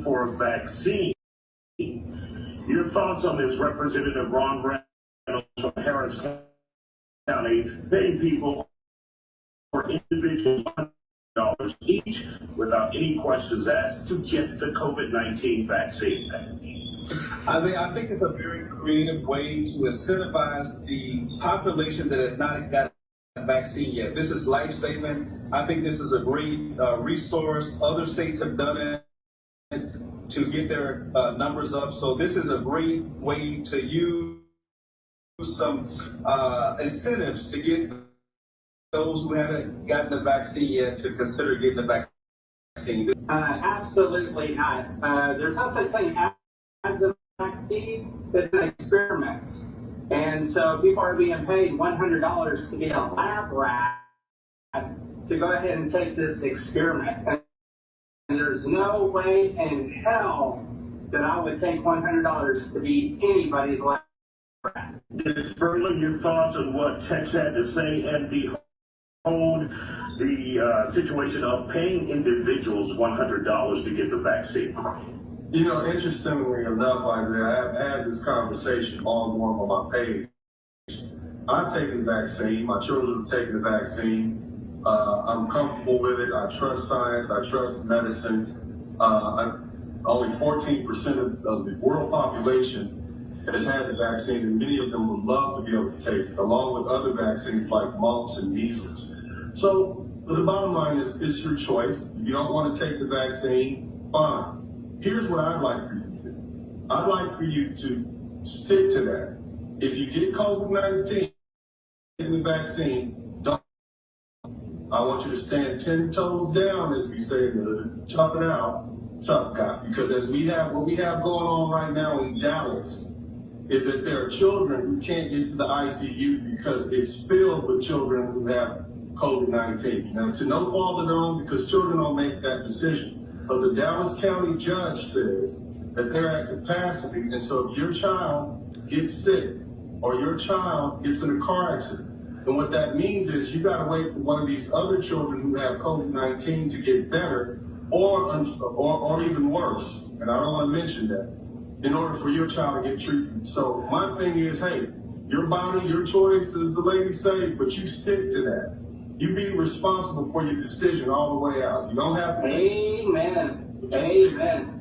for a vaccine. Your thoughts on this, Representative Ron Reynolds from Harris County, paying people for individual $100 each without any questions asked to get the COVID-19 vaccine? Isaiah, I think it's a very creative way to incentivize the population that has not got a vaccine yet. This is life-saving. I think this is a great resource. Other states have done it to get their numbers up. So this is a great way to use some incentives to get those who haven't gotten the vaccine yet to consider getting the vaccine. Absolutely not. There's no such thing as a vaccine. It's an experiment. And so people are being paid $100 to get a lab rat to go ahead and take this experiment. And there's no way in hell that I would take $100 to be anybody's lab rat. Ms. Berlin, your thoughts on what Tex had to say and the situation of paying individuals $100 to get the vaccine? You know, interestingly enough, Isaiah, I've had this conversation ongoing on my page. I've taken the vaccine. My children have taken the vaccine. I'm comfortable with it. I trust science. I trust medicine. Only 14% of the world population has had the vaccine, and many of them would love to be able to take it, along with other vaccines like mumps and measles. So the bottom line is, it's your choice. If you don't want to take the vaccine, fine. Here's what I'd like for you to do. I'd like for you to stick to that. If you get COVID-19, take the vaccine, don't. I want you to stand 10 toes down, as we say, to tough it out, tough guy. Because what we have going on right now in Dallas is that there are children who can't get to the ICU because it's filled with children who have COVID-19. Now, to no fault of their own, because children don't make that decision. But the Dallas County judge says that they're at capacity, and so if your child gets sick or your child gets in a car accident, then what that means is you got to wait for one of these other children who have COVID-19 to get better, or even worse, and I don't want to mention that, in order for your child to get treatment. So my thing is, hey, your body, your choice, as the ladies say, but you stick to that. You be responsible for your decision all the way out. You don't have to. Amen. Amen.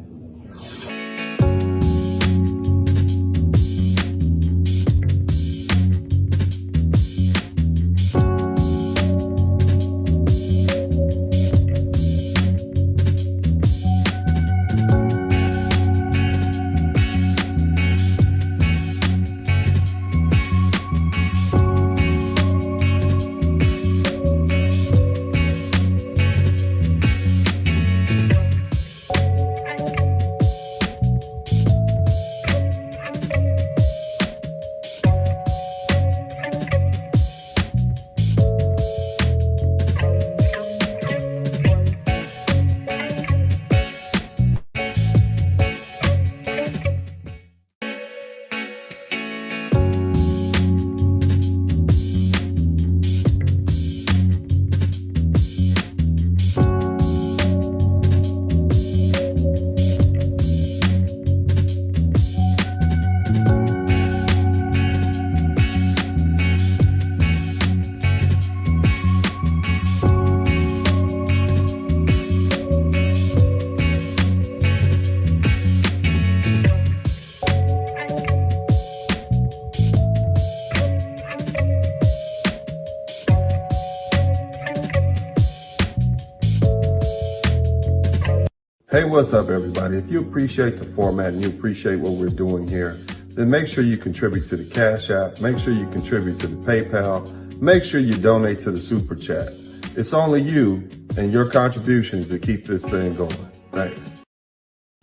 Hey, what's up, everybody? If you appreciate the format and you appreciate what we're doing here, then make sure you contribute to the Cash App, make sure you contribute to the PayPal, make sure you donate to the Super Chat. It's only you and your contributions that keep this thing going. Thanks.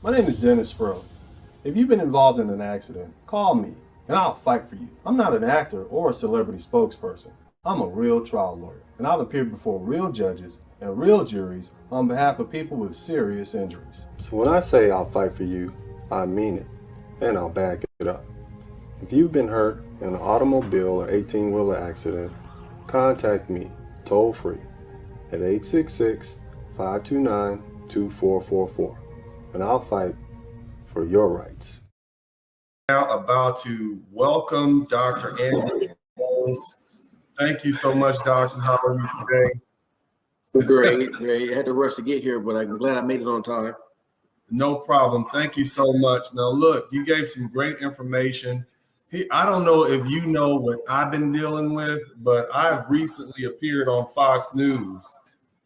My name is Dennis Fro. If you've been involved in an accident, call me and I'll fight for you. I'm not an actor or a celebrity spokesperson. I'm a real trial lawyer, and I've appeared before real judges and real juries on behalf of people with serious injuries. So when I say I'll fight for you, I mean it, and I'll back it up. If you've been hurt in an automobile or 18-wheeler accident, contact me toll-free at 866-529-2444. and I'll fight for your rights. Now about to welcome Dr. Andrew. Thank you so much, Doctor. How are you today? Great. I had to rush to get here, but I'm glad I made it on time. No problem. Thank you so much. Now, look, you gave some great information. I don't know if you know what I've been dealing with, but I've recently appeared on Fox News.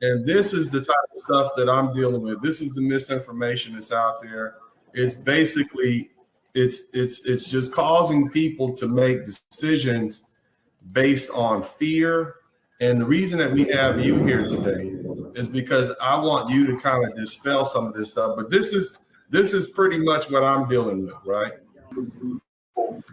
And this is the type of stuff that I'm dealing with. This is the misinformation that's out there. It's basically, it's just causing people to make decisions based on fear. And the reason that we have you here today is because I want you to kind of dispel some of this stuff. But this is pretty much what I'm dealing with, right?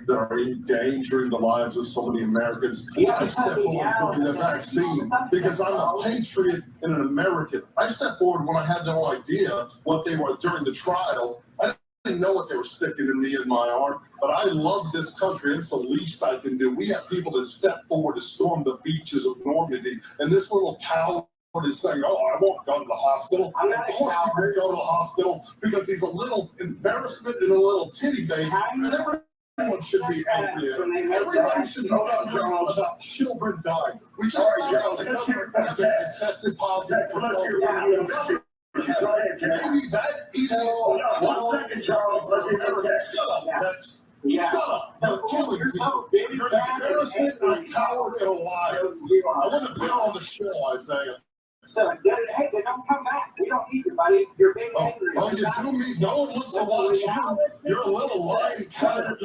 That are endangering the lives of so many Americans. I step forward for the vaccine because I'm a patriot and an American. I stepped forward when I had no idea what they were during the trial. I didn't know what they were sticking in me in my arm, but I love this country, and it's the least I can do. We have people that step forward to storm the beaches of Normandy, and this little coward is saying, "Oh, I won't go to the hospital." Of course he won't go to the hospital because he's a little embarrassment and a little titty baby. Everyone should be angry at him. Everybody should know about children dying. We just tested positive for COVID. Maybe that even 1 second, Charles. Shut up, Tex. Shut up. You're killing people. You're an embarrassment, a coward, and a liar. I want to be on the show, Isaiah. So, hey, they don't come back. We don't need you, buddy. You're being angry. Oh, you do me? No one wants to watch you. You're a little lying coward.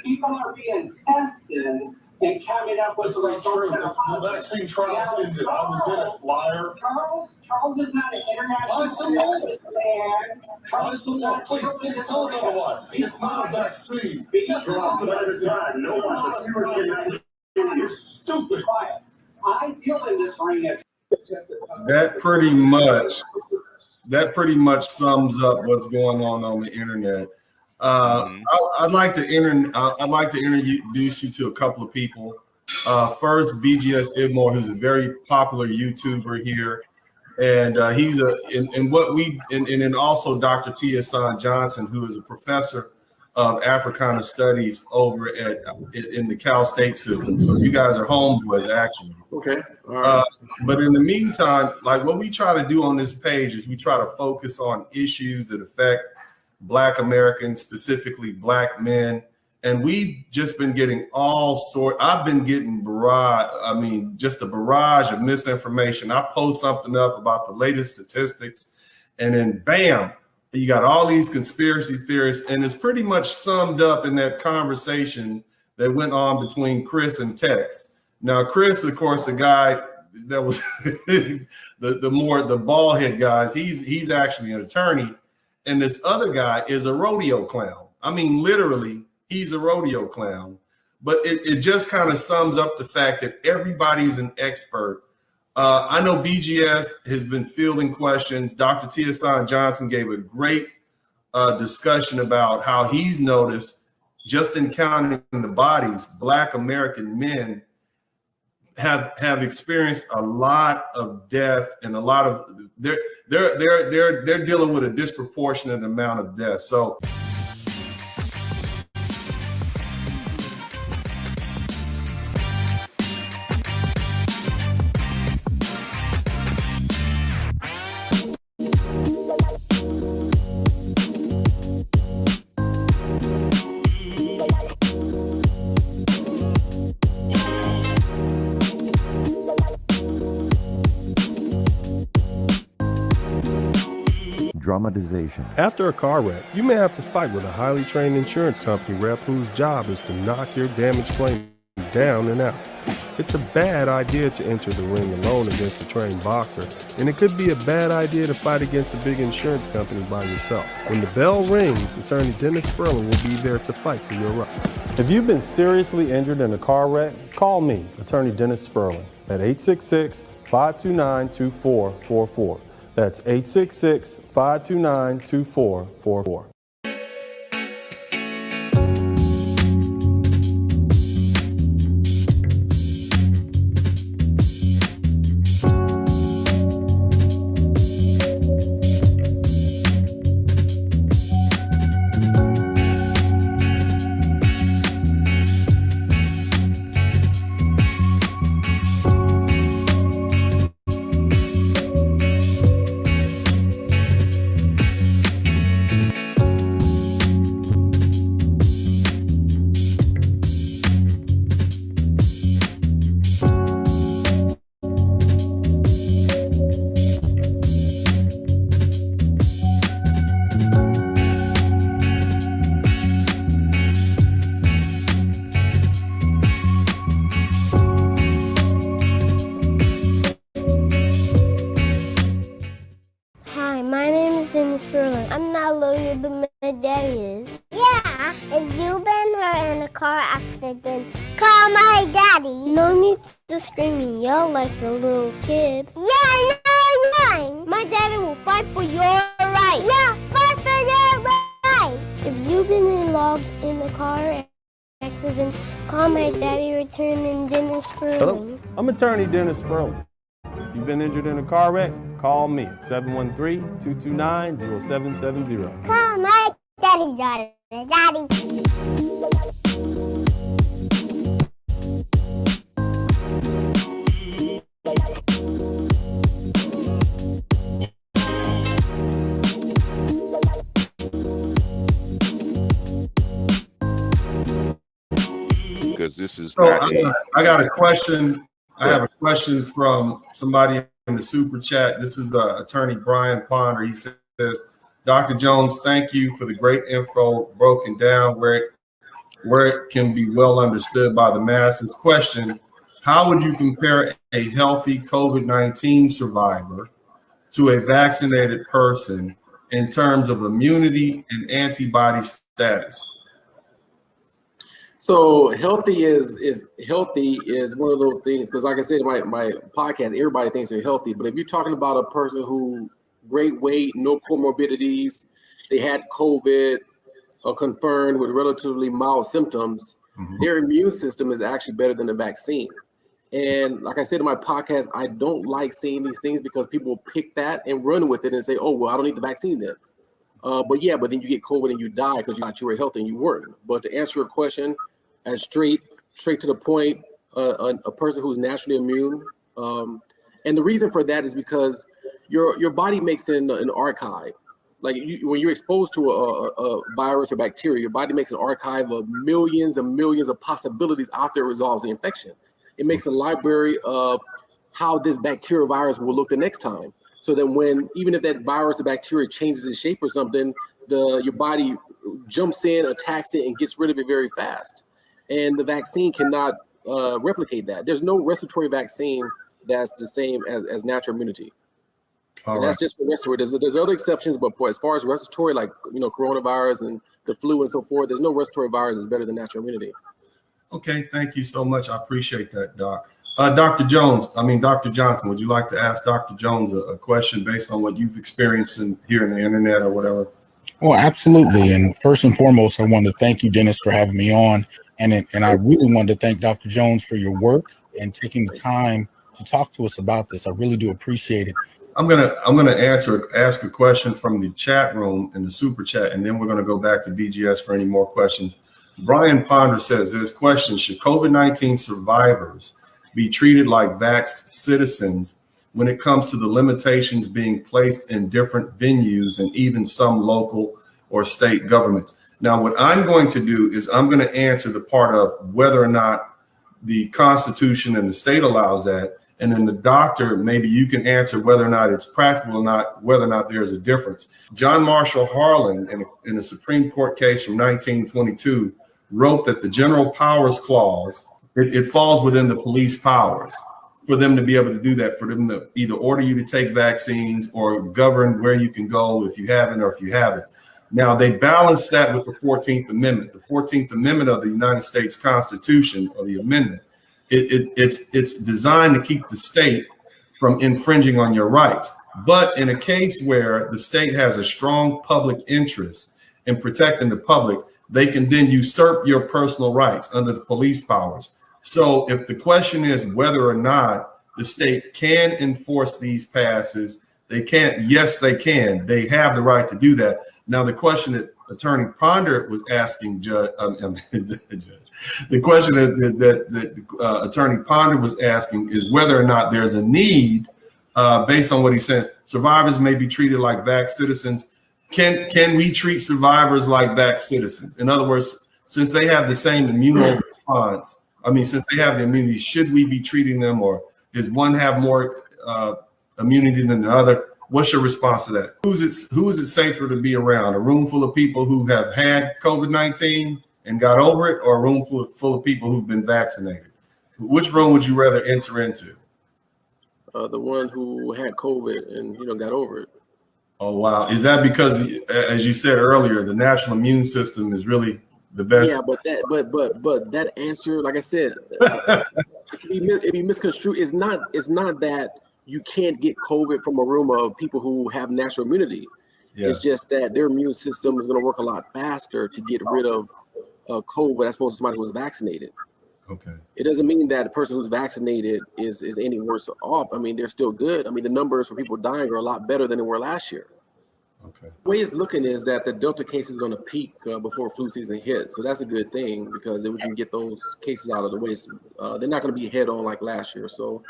People are being tested and coming up with the results. The vaccine trials ended. I was in it, liar. Charles is not an international man. Try some more. Please tell me what. It's not a vaccine. Yes, it is a vaccine. No one. You're stupid. I deal in this arena. That pretty much sums up what's going on the internet. I'd like to introduce you to a couple of people. First, BGS Idmore, who's a very popular YouTuber here, and and also Dr. T.S. Johnson, who is a professor of Africana Studies over in the Cal State system. So you guys are homeboys, actually. Okay. All right. But in the meantime, like what we try to do on this page is we try to focus on issues that affect Black Americans, specifically Black men. And we've just been getting I've been getting just a barrage of misinformation. I post something up about the latest statistics, and then bam, you got all these conspiracy theorists, and it's pretty much summed up in that conversation that went on between Chris and Tex. Now, Chris, of course, the guy that was the bald head guys, he's actually an attorney, and this other guy is a rodeo clown. I mean, literally, he's a rodeo clown. But it just kind of sums up the fact that everybody's an expert. I know BGS has been fielding questions. Dr. T.S. Johnson gave a great discussion about how he's noticed, just in counting the bodies, Black American men have experienced a lot of death, and a lot of they're dealing with a disproportionate amount of death. So Dramatization. After a car wreck, you may have to fight with a highly trained insurance company rep whose job is to knock your damage claim down and out. It's a bad idea to enter the ring alone against a trained boxer, and it could be a bad idea to fight against a big insurance company by yourself. When the bell rings, attorney Dennis Sperling will be there to fight for your rights. If you've been seriously injured in a car wreck, call me, attorney Dennis Sperling, at 866-529-2444. That's 866-529-2444. Dennis Sperling. I'm not a lawyer, but my daddy is. Yeah, if you've been hurt in a car accident, call my daddy. No need to scream and yell like a little kid. Yeah, no. My daddy will fight for your rights. Yeah, fight for your rights. If you've been involved in a car accident, call my daddy, Attorney Dennis Sperling. Hello, I'm Attorney Dennis Sperling. If you've been injured in a car wreck, call me at 713-229-0770. Call my daddy. Because this is So not I got a question. I have a question from somebody in the super chat. This is Attorney Brian Ponder. He says, Dr. Jones, thank you for the great info broken down where it can be well understood by the masses. Question, how would you compare a healthy COVID-19 survivor to a vaccinated person in terms of immunity and antibody status? So healthy is one of those things, because like I said in my podcast, everybody thinks they're healthy, but if you're talking about a person who great weight, no comorbidities, they had COVID or confirmed with relatively mild symptoms, their immune system is actually better than the vaccine. And like I said in my podcast, I don't like saying these things because people pick that and run with it and say, oh, well, I don't need the vaccine then. But then you get COVID and you die because you thought you were healthy and you weren't. But to answer your question, as straight to the point, a person who's naturally immune, and the reason for that is because your body makes an archive. Like when you're exposed to a virus or bacteria, your body makes an archive of millions and millions of possibilities after it resolves the infection. It makes a library of how this bacterial virus will look the next time. So that even if that virus or bacteria changes its shape or something, your body jumps in, attacks it, and gets rid of it very fast. And the vaccine cannot replicate that. There's no respiratory vaccine that's the same as natural immunity. And that's just for respiratory. There's other exceptions, but as far as respiratory, like coronavirus and the flu and so forth, there's no respiratory virus that's better than natural immunity. Okay, thank you so much. I appreciate that, Doc. Dr. Johnson, would you like to ask Dr. Jones a question based on what you've experienced here in the internet or whatever? Well, absolutely. And first and foremost, I want to thank you, Dennis, for having me on. And I really wanted to thank Dr. Jones for your work and taking the time to talk to us about this. I really do appreciate it. I'm gonna ask a question from the chat room in the super chat, and then we're gonna go back to BGS for any more questions. Brian Ponder says, "This question: should COVID-19 survivors be treated like vaxxed citizens when it comes to the limitations being placed in different venues and even some local or state governments?" Now, what I'm going to do is I'm going to answer the part of whether or not the Constitution and the state allows that. And then the doctor, maybe you can answer whether or not it's practical or not, whether or not there's a difference. John Marshall Harlan, in a Supreme Court case from 1922, wrote that the General Powers Clause, it falls within the police powers for them to be able to do that, for them to either order you to take vaccines or govern where you can go if you haven't or if you haven't. Now, they balance that with the 14th Amendment. The 14th Amendment of the United States Constitution, or the amendment, it's designed to keep the state from infringing on your rights. But in a case where the state has a strong public interest in protecting the public, they can then usurp your personal rights under the police powers. So if the question is whether or not the state can enforce these passes, they can't. Yes, they can. They have the right to do that. Now, the question that Attorney Ponder was asking, the question that Attorney Ponder was asking is whether or not there's a need, based on what he says, survivors may be treated like vax citizens. Can we treat survivors like vax citizens? In other words, since they have the same immune response, since they have the immunity, should we be treating them, or does one have more immunity than the other? What's your response to that? Who is it safer to be around? A room full of people who have had COVID-19 and got over it, or a room full of people who've been vaccinated? Which room would you rather enter into? The one who had COVID and got over it. Oh, wow. Is that because, as you said earlier, the natural immune system is really the best? Yeah, but that answer, like I said, it be misconstrued. It's not that you can't get COVID from a room of people who have natural immunity. Yeah. It's just that their immune system is going to work a lot faster to get rid of COVID as opposed to somebody who was vaccinated. Okay. It doesn't mean that a person who's vaccinated is any worse off. I mean, they're still good. I mean, the numbers for people dying are a lot better than they were last year. Okay. The way it's looking is that the Delta case is going to peak before flu season hits. So that's a good thing because then we can get those cases out of the way. They're not going to be head on like last year. So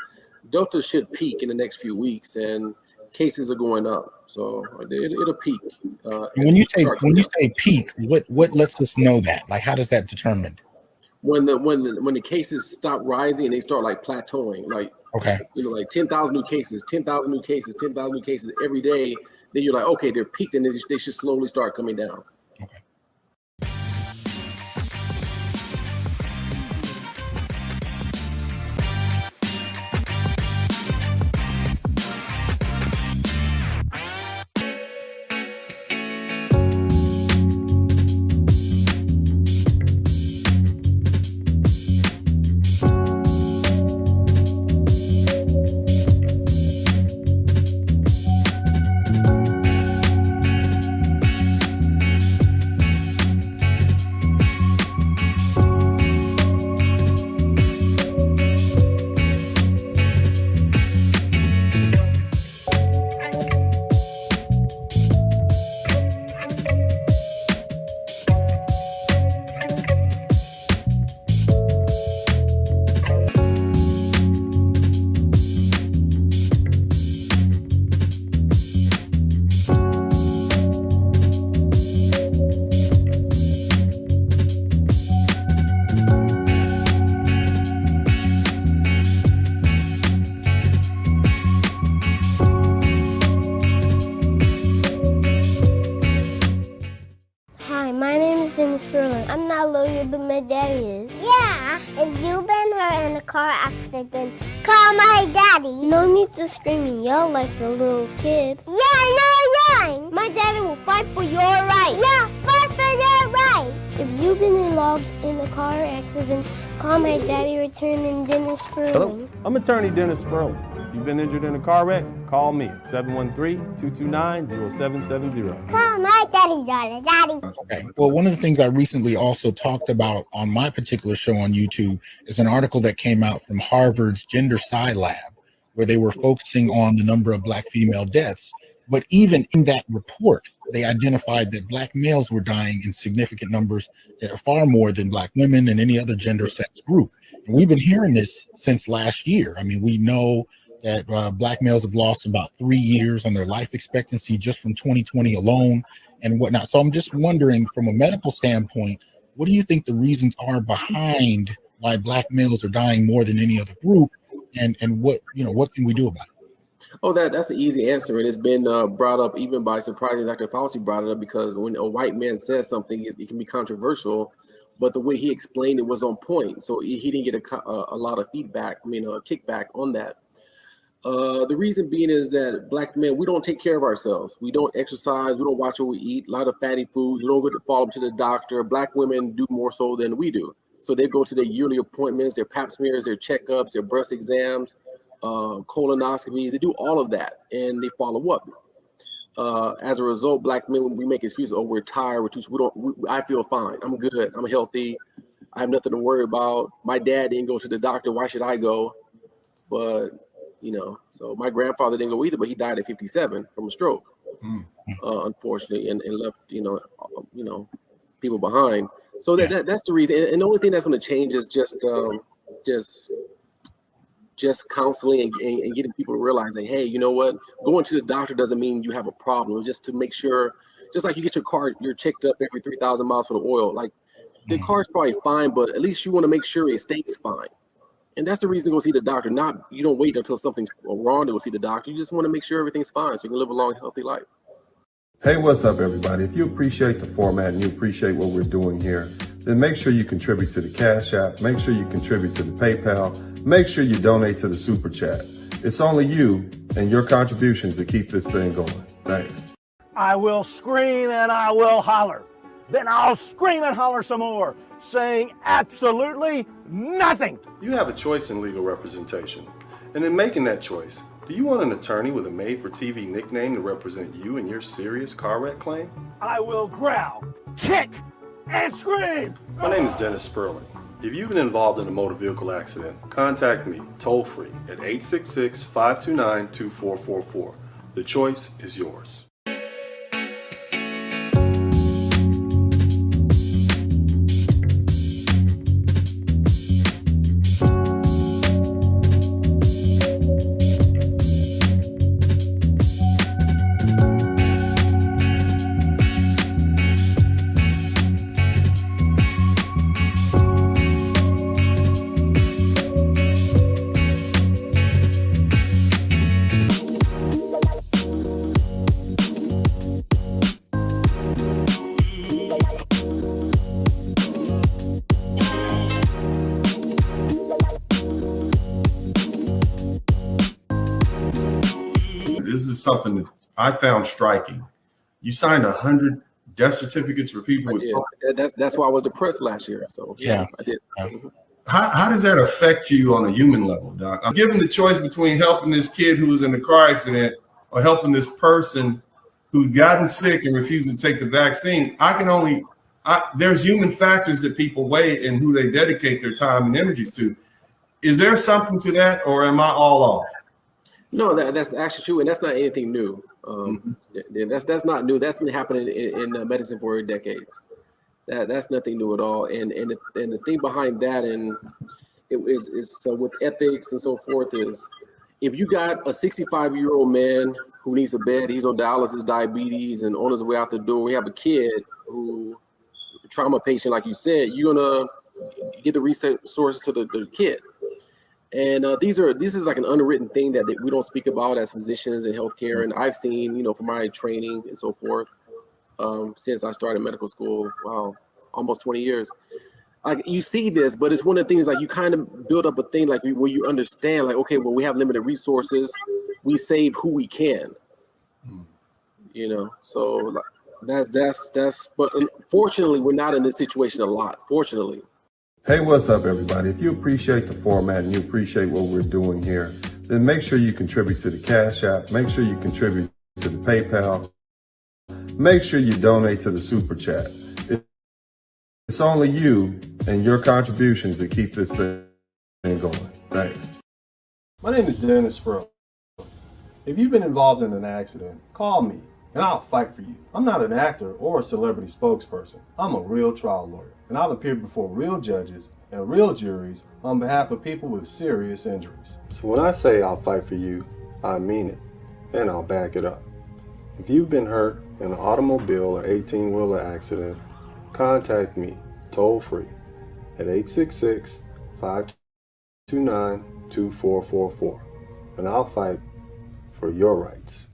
Delta should peak in the next few weeks and cases are going up. So it'll peak. And when you say peak, what lets us know that? Like, how does that determine? When the cases stop rising and they start like plateauing, like, okay, you know, like 10,000 new cases, 10,000 new cases, 10,000 new cases every day, then you're like, okay, they're peaked and they should slowly start coming down. Okay. I'm not a lawyer, but my daddy is. Yeah, if you've been hurt in a car accident, call my daddy. No need to scream and yell like a little kid. Yeah, no yelling. My daddy will fight for your rights. Yeah, fight for your rights. If you've been involved in a car accident, call my daddy, returning Dennis Sperling. Hello, I'm attorney Dennis Sperling. If you've been injured in a car wreck, call me at 713-229-0770. Call my daddy. Okay. Well, one of the things I recently also talked about on my particular show on YouTube is an article that came out from Harvard's Gender Psi Lab, where they were focusing on the number of Black female deaths. But even in that report, they identified that Black males were dying in significant numbers, far more than Black women and any other gender sex group. And we've been hearing this since last year. I mean, we know that Black males have lost about 3 years on their life expectancy just from 2020 alone and whatnot. So I'm just wondering, from a medical standpoint, what do you think the reasons are behind why Black males are dying more than any other group, and what can we do about it? Oh, that's an easy answer, and it's been brought up even by, surprisingly, Dr. Fauci brought it up, because when a white man says something, it can be controversial, but the way he explained it was on point, so he didn't get a lot of feedback, kickback on that. The reason being is that Black men, we don't take care of ourselves. We don't exercise. We don't watch what we eat. A lot of fatty foods. We don't go to follow up to the doctor. Black women do more so than we do. So they go to their yearly appointments, their pap smears, their checkups, their breast exams, colonoscopies. They do all of that, and they follow up. As a result, Black men, we make excuses. Oh, we're tired. I feel fine. I'm good. I'm healthy. I have nothing to worry about. My dad didn't go to the doctor. Why should I go? But so my grandfather didn't go either, but he died at 57 from a stroke, unfortunately, and left, people behind. So that's the reason. And the only thing that's going to change is just counseling and getting people to realize that, hey, you know what? Going to the doctor doesn't mean you have a problem. It's just to make sure, just like you get your car, you're checked up every 3,000 miles for the oil. Like, the car's probably fine, but at least you want to make sure it stays fine. And that's the reason to go see the doctor. You don't wait until something's wrong to go see the doctor. You just want to make sure everything's fine so you can live a long, healthy life. Hey, what's up, everybody? If you appreciate the format and you appreciate what we're doing here, then make sure you contribute to the Cash App. Make sure you contribute to the PayPal. Make sure you donate to the Super Chat. It's only you and your contributions that keep this thing going. Thanks. I will scream and I will holler. Then I'll scream and holler some more, saying absolutely nothing. You have a choice in legal representation. And in making that choice, do you want an attorney with a made-for-TV nickname to represent you in your serious car wreck claim? I will growl, kick, and scream. My name is Dennis Sperling. If you've been involved in a motor vehicle accident, contact me toll-free at 866-529-2444. The choice is yours. This is something that I found striking. You signed 100 death certificates for people with. That's why I was depressed last year. So Yeah. I did. How does that affect you on a human level, Doc? I'm given the choice between helping this kid who was in a car accident or helping this person who'd gotten sick and refused to take the vaccine. There's human factors that people weigh in who they dedicate their time and energies to. Is there something to that, or am I all off? No, that's actually true, and that's not anything new. That's not new. That's been happening in medicine for decades. That's nothing new at all. And the thing behind that, and it is so with ethics and so forth, is if you got a 65-year-old man who needs a bed, he's on dialysis, diabetes, and on his way out the door, we have a kid who trauma patient, like you said, you're gonna get the resources to the kid. And this is like an unwritten thing that we don't speak about as physicians in healthcare. And I've seen, from my training and so forth, since I started medical school, wow, almost 20 years. Like you see this, but it's one of the things like you kind of build up a thing like where you understand, like, okay, well, we have limited resources, we save who we can, So that's. But unfortunately, we're not in this situation a lot. Fortunately. Hey, what's up, everybody? If you appreciate the format and you appreciate what we're doing here, then make sure you contribute to the Cash App. Make sure you contribute to the PayPal. Make sure you donate to the Super Chat. It's only you and your contributions that keep this thing going. Thanks. My name is Dennis Sperling. If you've been involved in an accident, call me and I'll fight for you. I'm not an actor or a celebrity spokesperson. I'm a real trial lawyer, and I'll appear before real judges and real juries on behalf of people with serious injuries. So when I say I'll fight for you, I mean it, and I'll back it up. If you've been hurt in an automobile or 18-wheeler accident, contact me toll-free at 866-529-2444, and I'll fight for your rights.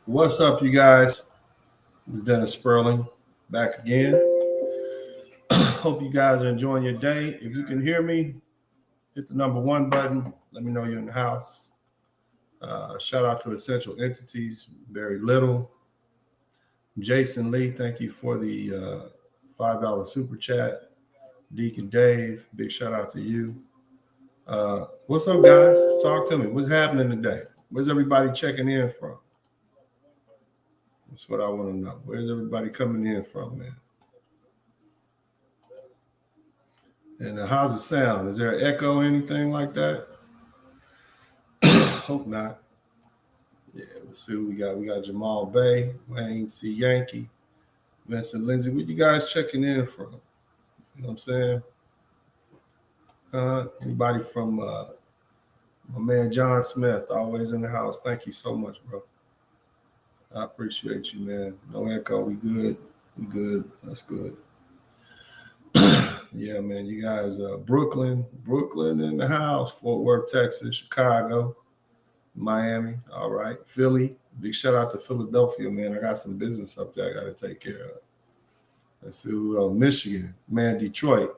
What's up, you guys? This is Dennis Sperling back again. Hope you guys are enjoying your day. If you can hear me, hit the number 1 button. Let me know you're in the house. Shout out to Essential Entities, Very Little. Jason Lee, thank you for the $5 super chat. Deacon Dave, big shout out to you. What's up, guys? Talk to me. What's happening today? Where's everybody checking in from? That's what I want to know. Where's everybody coming in from, man? And how's it sound? Is there an echo or anything like that? Hope not. Yeah, let's see what we got. We got Jamal Bay, Wayne C. Yankee, Vincent Lindsay. What you guys checking in from? You know what I'm saying? Anybody from my man John Smith, always in the house. Thank you so much, bro. I appreciate you, man. No echo. We good. We good. That's good. Yeah, man. You guys, Brooklyn in the house. Fort Worth, Texas, Chicago, Miami. All right. Philly. Big shout out to Philadelphia, man. I got some business up there I got to take care of. Let's see. Michigan, man. Detroit.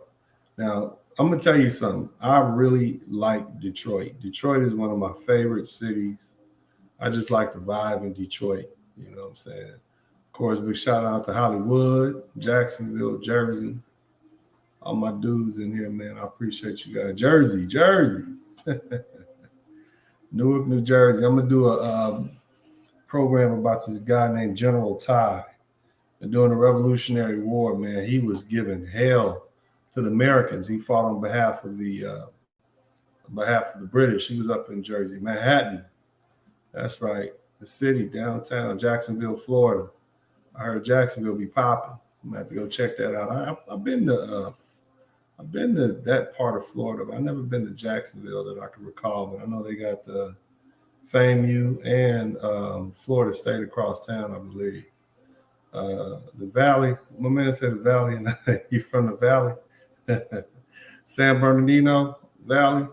Now, I'm going to tell you something. I really like Detroit. Detroit is one of my favorite cities. I just like the vibe in Detroit. You know what I'm saying? Of course, big shout out to Hollywood, Jacksonville, Jersey. All my dudes in here, man. I appreciate you guys. Jersey. Newark, New Jersey. I'm going to do a program about this guy named General Ty. And during the Revolutionary War, man, he was giving hell to the Americans. He fought on behalf of the British. He was up in Jersey, Manhattan. That's right. The city, downtown, Jacksonville, Florida. I heard Jacksonville be popping. I'm gonna have to go check that out. I've been to that part of Florida, but I've never been to Jacksonville that I can recall. But I know they got the FAMU and Florida State across town, I believe. The Valley. My man said the Valley, and you from the Valley? San Bernardino Valley.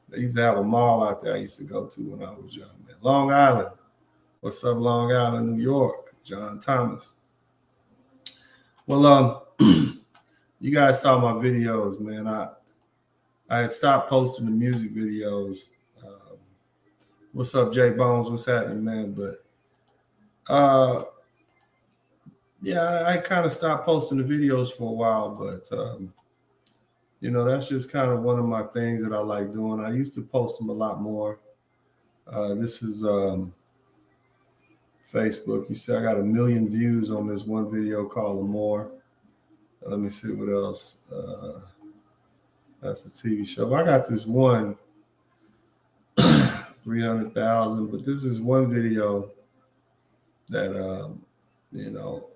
They used to have a mall out there I used to go to when I was young, man. Long Island. What's up, Long Island, New York? John Thomas. Well, you guys saw my videos, man. I had stopped posting the music videos. What's up, Jay Bones? What's happening, man? But yeah, I kind of stopped posting the videos for a while, but you know, that's just kind of one of my things that I like doing. I used to post them a lot more. This is Facebook. You see, I got 1 million views on this one video called Amore. Let me see what else. That's a TV show. I got this one, 300,000, but this is one video that, you know,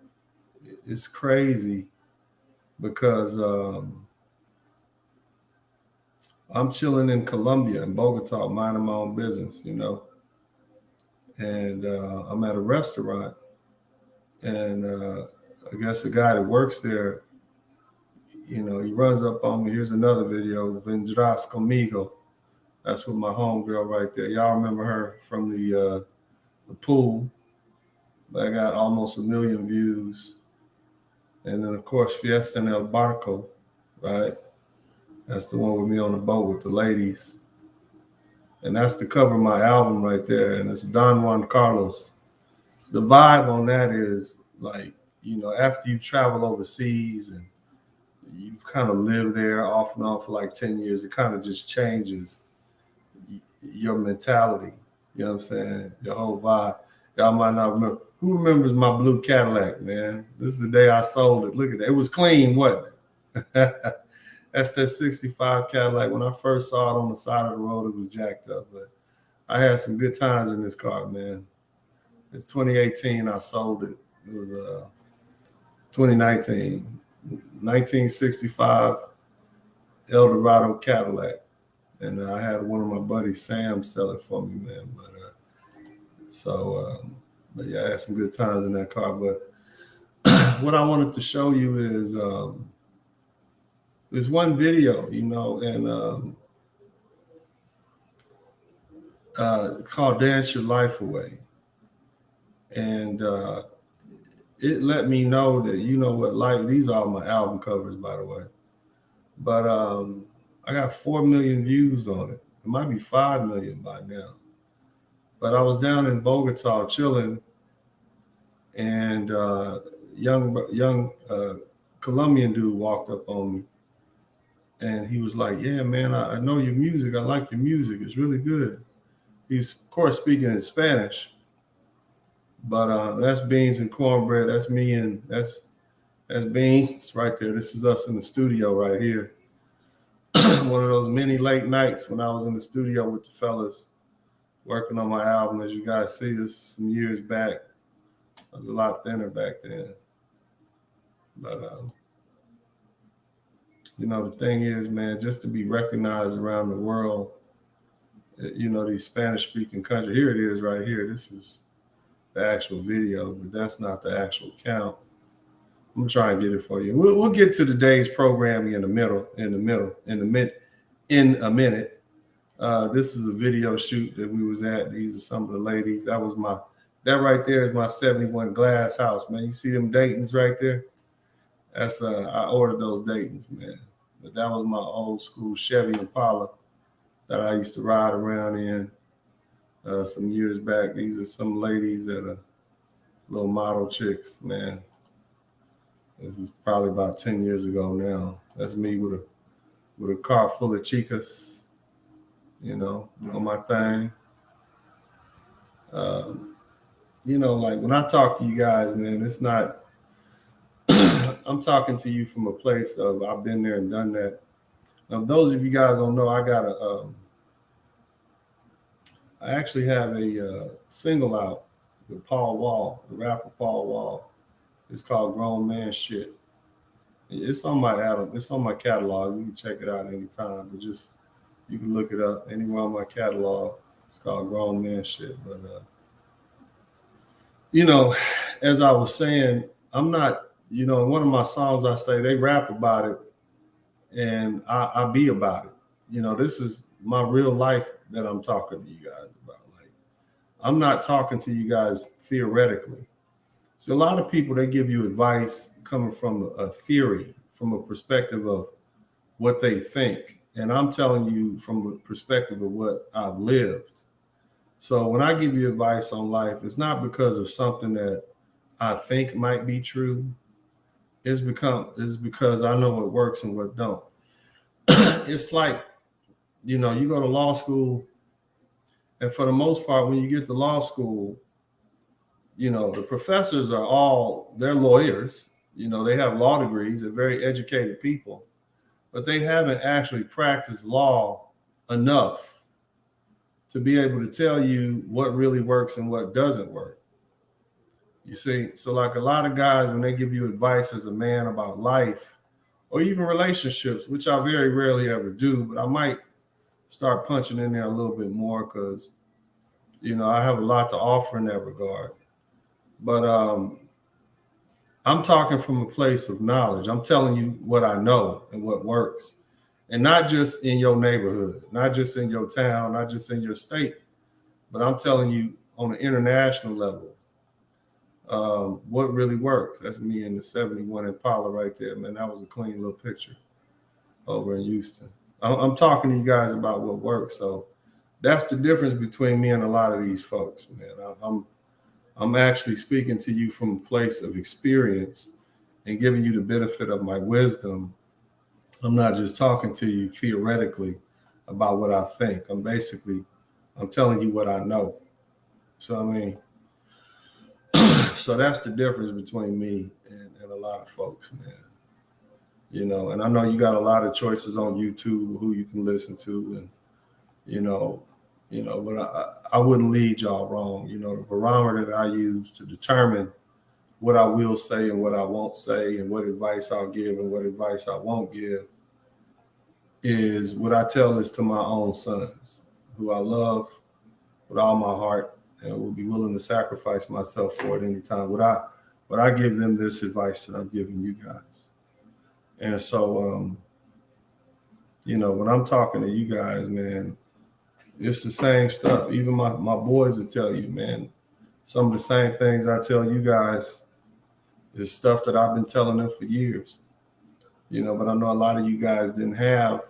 it's crazy because I'm chilling in Colombia, in Bogota, minding my own business, you know. And I'm at a restaurant, and I guess the guy that works there, you know, he runs up on me. Here's another video, Vendrás Conmigo. That's with my homegirl right there. Y'all remember her from the pool. I got almost 1 million views. And then, of course, Fiesta en el Barco, right? That's the one with me on the boat with the ladies. And that's the cover of my album right there. And it's Don Juan Carlos. The vibe on that is like, you know, after you travel overseas and you've kind of lived there off and on for like 10 years, it kind of just changes your mentality. You know what I'm saying? Your whole vibe. Y'all might not remember. Who remembers my blue Cadillac, man? This is the day I sold it. Look at that. It was clean, wasn't it? That's that 65 Cadillac. When I first saw it on the side of the road, it was jacked up. But I had some good times in this car, man. It's 2018. I sold it. It was 2019. 1965 Eldorado Cadillac. And I had one of my buddies, Sam, sell it for me, man. But but yeah, I had some good times in that car. But what I wanted to show you is there's one video, you know, and called Dance Your Life Away. And it let me know that, you know what, like, these are my album covers, by the way. But I got 4 million views on it. It might be 5 million by now. But I was down in Bogota chilling, and young Colombian dude walked up on me, and he was like, "Yeah, man, I know your music. I like your music. It's really good." He's, of course, speaking in Spanish, but that's Beans and Cornbread. That's me, and that's Beans right there. This is us in the studio right here. One of those many late nights when I was in the studio with the fellas working on my album. As you guys see, this is some years back. I was a lot thinner back then. But, you know, the thing is, man, just to be recognized around the world, you know, these Spanish-speaking countries. Here it is right here. This is the actual video, but that's not the actual count. I'm gonna try and get it for you. We'll get to today's programming in a minute. This is a video shoot that we was at. These are some of the ladies. That right there is my 71 glass house, man. You see them Daytons right there? That's I ordered those Daytons, man. But that was my old school Chevy Impala that I used to ride around in some years back. These are some ladies that are little model chicks, man. This is probably about 10 years ago now. That's me with a car full of chicas, you know, doing my thing. You know, like when I talk to you guys, man, it's not, I'm talking to you from a place of I've been there and done that. Now, those of you guys don't know, I actually have a single out with Paul Wall, the rapper Paul Wall. It's called Grown Man Shit. It's on my album. It's on my catalog. You can check it out anytime. But just, you can look it up anywhere on my catalog. It's called Grown Man Shit. But you know, as I was saying, I'm not, you know, in one of my songs I say they rap about it and I be about it. You know, this is my real life that I'm talking to you guys about. Like, I'm not talking to you guys theoretically. So a lot of people, they give you advice coming from a theory, from a perspective of what they think. And I'm telling you from a perspective of what I've lived. So when I give you advice on life, it's not because of something that I think might be true. It's because I know what works and what don't. It's like, you know, you go to law school, and for the most part, when you get to law school, you know, the professors they're lawyers. You know, they have law degrees. They're very educated people, but they haven't actually practiced law enough to be able to tell you what really works and what doesn't work. You see, so like a lot of guys, when they give you advice as a man about life or even relationships, which I very rarely ever do, but I might start punching in there a little bit more because, you know, I have a lot to offer in that regard. But I'm talking from a place of knowledge. I'm telling you what I know and what works. And not just in your neighborhood, not just in your town, not just in your state, but I'm telling you on an international level what really works. That's me in the 71 Impala right there, man. That was a clean little picture over in Houston. I'm talking to you guys about what works. So that's the difference between me and a lot of these folks, man. I'm actually speaking to you from a place of experience and giving you the benefit of my wisdom. I'm not just talking to you theoretically about what I think. I'm telling you what I know. So, I mean, so that's the difference between me and a lot of folks, man. You know, and I know you got a lot of choices on YouTube who you can listen to, and but I wouldn't lead y'all wrong. You know, the barometer that I use to determine what I will say and what I won't say and what advice I'll give and what advice I won't give is what I tell this to my own sons, who I love with all my heart and will be willing to sacrifice myself for it anytime. Would I give them this advice that I'm giving you guys? And so, you know, when I'm talking to you guys, man, it's the same stuff. Even my boys will tell you, man, some of the same things I tell you guys is stuff that I've been telling them for years. But I know a lot of you guys didn't have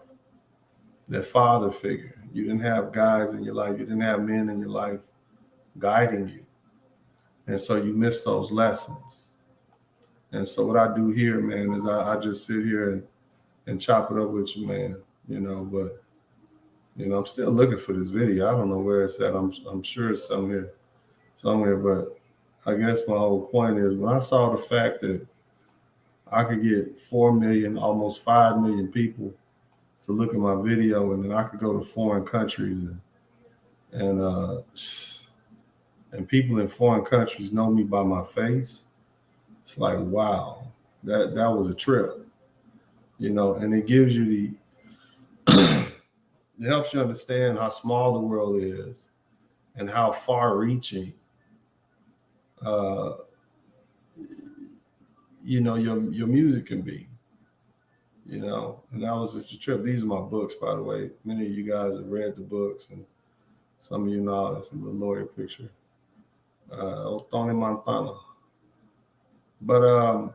that father figure. You didn't have guys in your life. You didn't have men in your life guiding you. And so you miss those lessons. And so what I do here, man, is I just sit here and chop it up with you, man. But I'm still looking for this video. I don't know where it's at. I'm sure it's somewhere. But I guess my whole point is when I saw the fact that I could get 4 million, almost 5 million people to look at my video, and then I could go to foreign countries and people in foreign countries know me by my face. It's like, wow, that was a trip, and it gives you it helps you understand how small the world is and how far reaching, your music can be, and that was just a trip. These are my books, by the way. Many of you guys have read the books, and some of you know that's a little lawyer picture. Tony Montana. But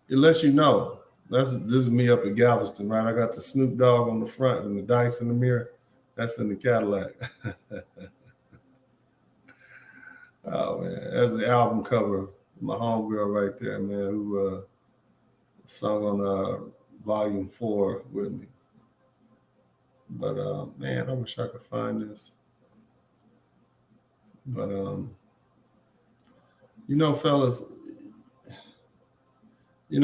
it lets you know. This is me up at Galveston, right? I got the Snoop Dogg on the front and the dice in the mirror. That's in the Cadillac. Oh man, that's the album cover. My homegirl right there, man, who sung on Volume 4 with me. But man, I wish I could find this. But fellas,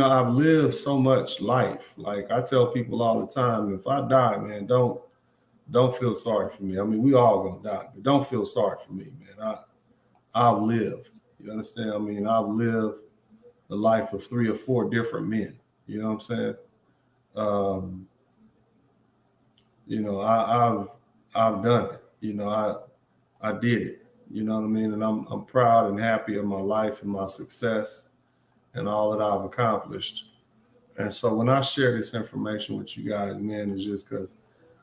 I've lived so much life. Like I tell people all the time, if I die, man, don't feel sorry for me. I mean, we all gonna die, but don't feel sorry for me, man. I've lived. You understand? I mean, I've lived the life of 3 or 4 different men. You know what I'm saying? I've done it. I did it. You know what I mean? And I'm proud and happy of my life and my success and all that I've accomplished. And so when I share this information with you guys, man, it's just because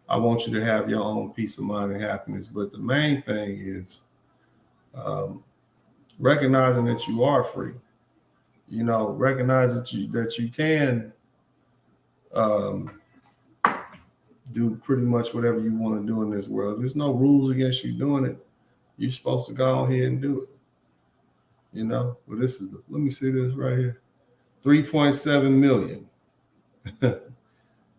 I want you to have your own peace of mind and happiness. But the main thing is recognizing that you are free. Recognize that you can do pretty much whatever you want to do in this world. There's no rules against you doing it. You're supposed to go ahead and do it. Well, this is let me see this right here. 3.7 million.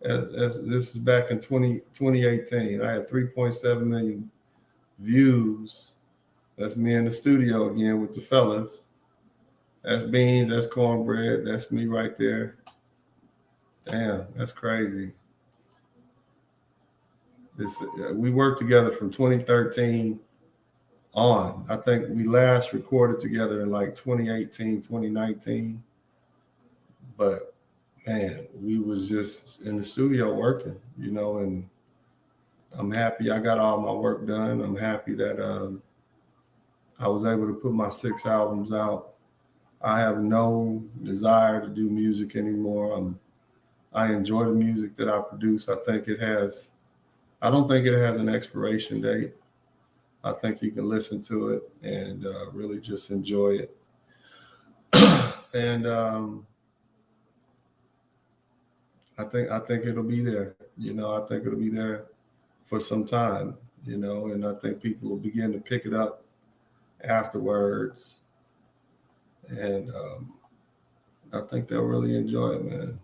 This is back in 2018. I had 3.7 million views. That's me in the studio again with the fellas. That's beans, that's cornbread, that's me right there. Damn, that's crazy. We worked together from 2013 on. I think we last recorded together in like 2018, 2019. But man, we was just in the studio working, and I'm happy I got all my work done. I'm happy that I was able to put my 6 albums out. I have no desire to do music anymore. I enjoy the music that I produce. I don't think it has an expiration date. I think you can listen to it and really just enjoy it. And I think it'll be there. I think it'll be there for some time, and I think people will begin to pick it up afterwards. And I think they'll really enjoy it, man.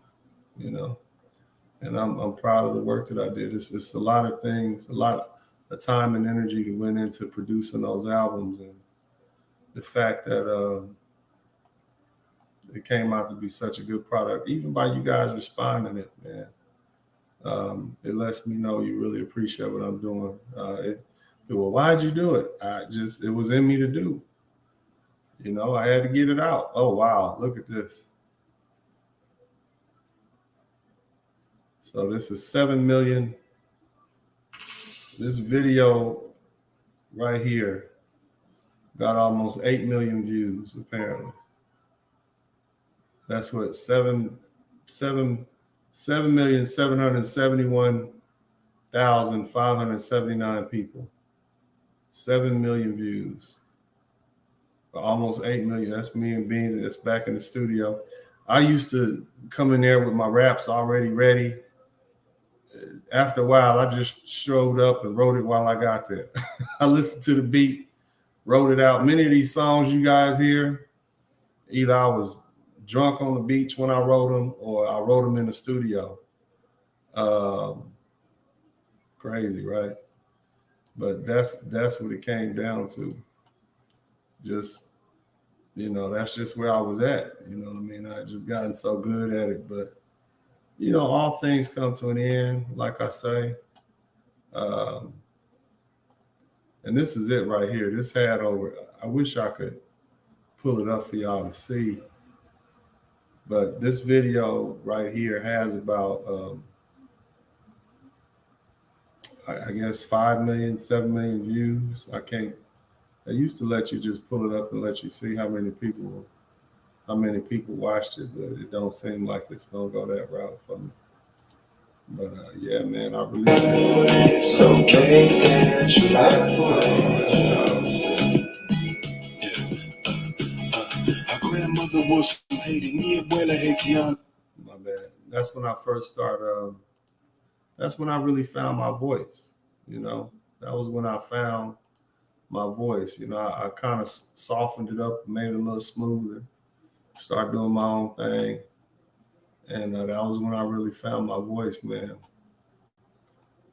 And I'm proud of the work that I did. It's a lot of things, a lot of time and energy that went into producing those albums, and the fact that it came out to be such a good product, even by you guys responding it, man. It lets me know you really appreciate what I'm doing. Well, why'd you do it? It was in me to do. I had to get it out. Oh, wow. Look at this. So this is 7 million. This video right here got almost 8 million views, apparently. That's what 7,771,000 1,579 people, 7 million views, almost 8 million. That's me and Beans. That's back in the studio. I used to come in there with my raps already ready. After a while, I just showed up and wrote it while I got there. I listened to the beat, wrote it out. Many of these songs you guys hear, either I was drunk on the beach when I wrote them, or I wrote them in the studio. Crazy, right? But that's what it came down to. Just, that's just where I was at. You know what I mean? I just gotten so good at it. But, all things come to an end, like I say. And this is it right here. This had over, I wish I could pull it up for y'all to see. But this video right here has about, I guess 5 million, 7 million views. I used to let you just pull it up and let you see how many people watched it, but it don't seem like it's gonna go that route for me. But yeah, man, I released it. It's okay, as you like. Our grandmother was from Haiti. Mi abuela Haitiana. My bad. That's when I first started. That's when I really found my voice. That was when I found my voice. I kind of softened it up, made it a little smoother, started doing my own thing. And that was when I really found my voice, man.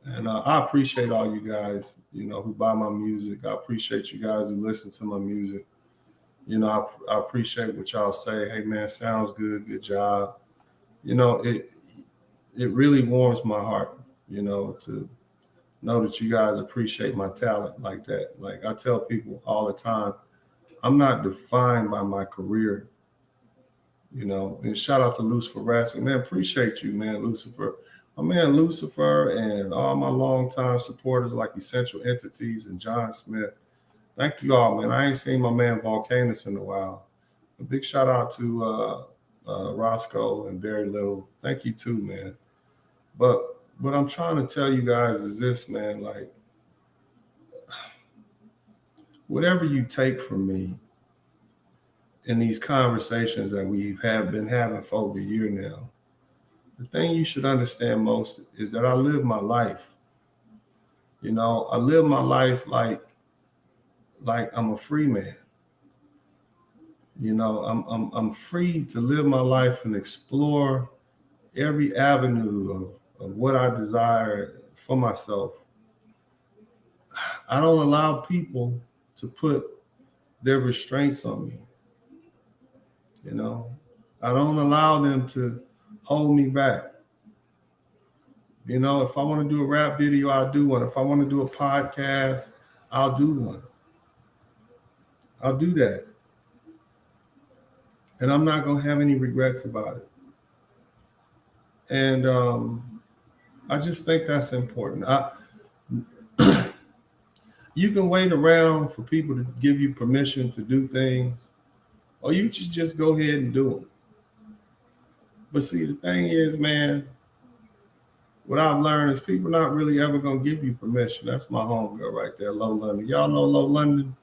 And I appreciate all you guys, who buy my music. I appreciate you guys who listen to my music. I appreciate what y'all say. Hey, man, sounds good. Good job. It really warms my heart, to know that you guys appreciate my talent like that. Like I tell people all the time, I'm not defined by my career. And shout out to Lucifer Raskin. Man, appreciate you, man, Lucifer. My man Lucifer and all my longtime supporters like Essential Entities and John Smith. Thank you all, man. I ain't seen my man Volcanus in a while. A big shout out to Roscoe and Barry Little. Thank you too, man. But what I'm trying to tell you guys is this, man, like whatever you take from me in these conversations that we've been having for over a year now, the thing you should understand most is that I live my life. I live my life like I'm a free man. I'm free to live my life and explore every avenue of what I desire for myself. I don't allow people to put their restraints on me. I don't allow them to hold me back. If I want to do a rap video, I'll do one. If I want to do a podcast, I'll do one. I'll do that. And I'm not going to have any regrets about it. And I just think that's important. You can wait around for people to give you permission to do things, or you should just go ahead and do them. But see, the thing is, man, what I've learned is people not really ever going to give you permission. That's my homegirl right there, Low London. Y'all know Low London